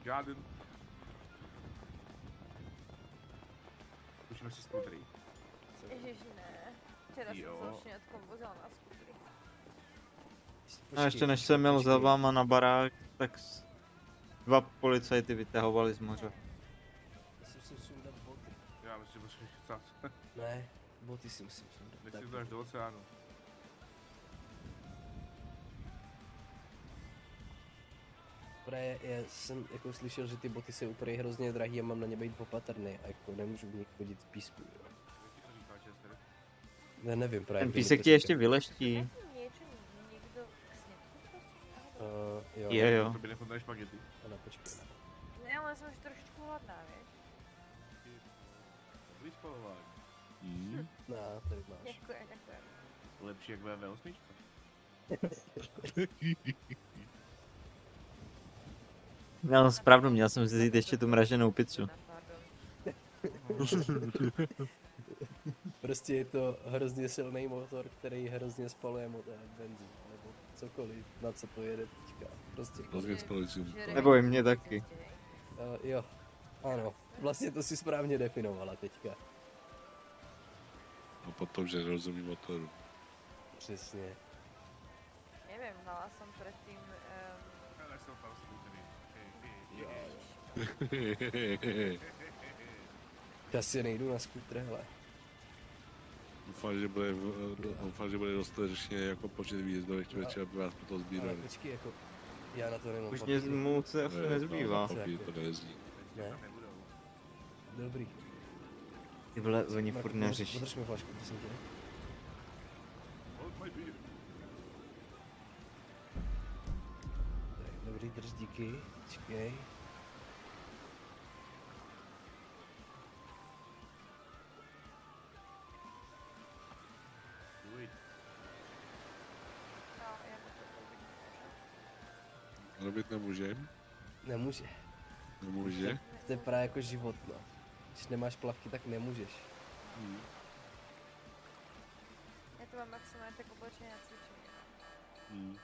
Garden. Můžeme si skutry. Ježiš, ne. Včera jsem zločně odkonvozil na skutry. A ještě než jsem měl za váma na barák, tak 2 policajty vytahovali z moře. Já si musím sundat boty. Já myslím, že musíš chcát. Ne, boty si musím sundat. Nech si to až do oceánu. Právě já jsem jako slyšel, že ty boty jsou úplně hrozně drahý a mám na ně být opatrný a jako nemůžu v nich chodit v písku. Jo. Ne, nevím právě. Ten písek ti ještě vyleští. Jo. To by nechodili špagety. Ale počkej. Ne, ale jsem už trošičku hladná, víš? Dobrý spalování. No, tady máš. Děkuji. Lepší jak VV8. No, správně, měl jsem si vzít ještě tu mraženou pizzu. Prostě je to hrozně silný motor, který hrozně spaluje benzín, nebo cokoliv, na co to jede teďka. Prostě. Hrozně spalující. Nebo i mě taky. Jo, ano, vlastně to si správně definovala teďka. A potom, že rozumí motoru. Přesně. Nevím, mala jsem předtím... Já si nejdu na skútr, hele. Doufám, že bude dostatečně jako počet výjezdových člověče, aby vás potom sbírali. Ale počkej, jako, já na to nemám Už mě moc asi nezbývá. To nejezdí. Ne. Dobrý. Ty vole, oni furt neřeší. Podrž mi flašku, prosím tě. Dobrý, drž, díky. Čekej. Robit nemůže? Nemůže. Nemůže? To je právě jako život, no. Když nemáš plavky, tak nemůžeš. Já to mám maximálně tak oblečeně na cvičení.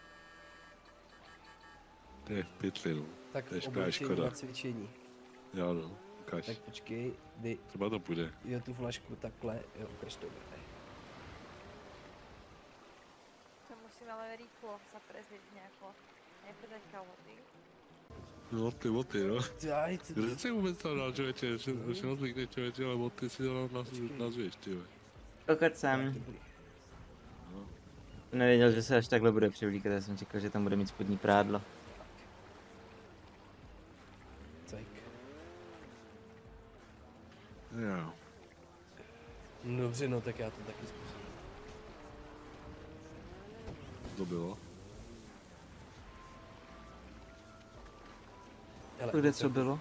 To je v pytli, no. Tak to je oblečení škoda. na cvičení. Jo, no, ukaž. Tak počkej, dej. Třeba to půjde. Jo, tu flašku takhle, jo, ukaž to. To musím ale rýchlo zaprezlit nějako. Nejprve teďka vody. Boty, no. Daj, Kde jsi vůbec tam dal, člověče? Že nezvykne člověče, ale boty si dal nazvěš, ty jo. Pokud jsem. Nevěděl, že se až takhle bude přivlíkat, já jsem čekal, že tam bude mít spodní prádlo. Jo. Dobře, no tak já to taky zkusím. To bylo? Kde co bylo?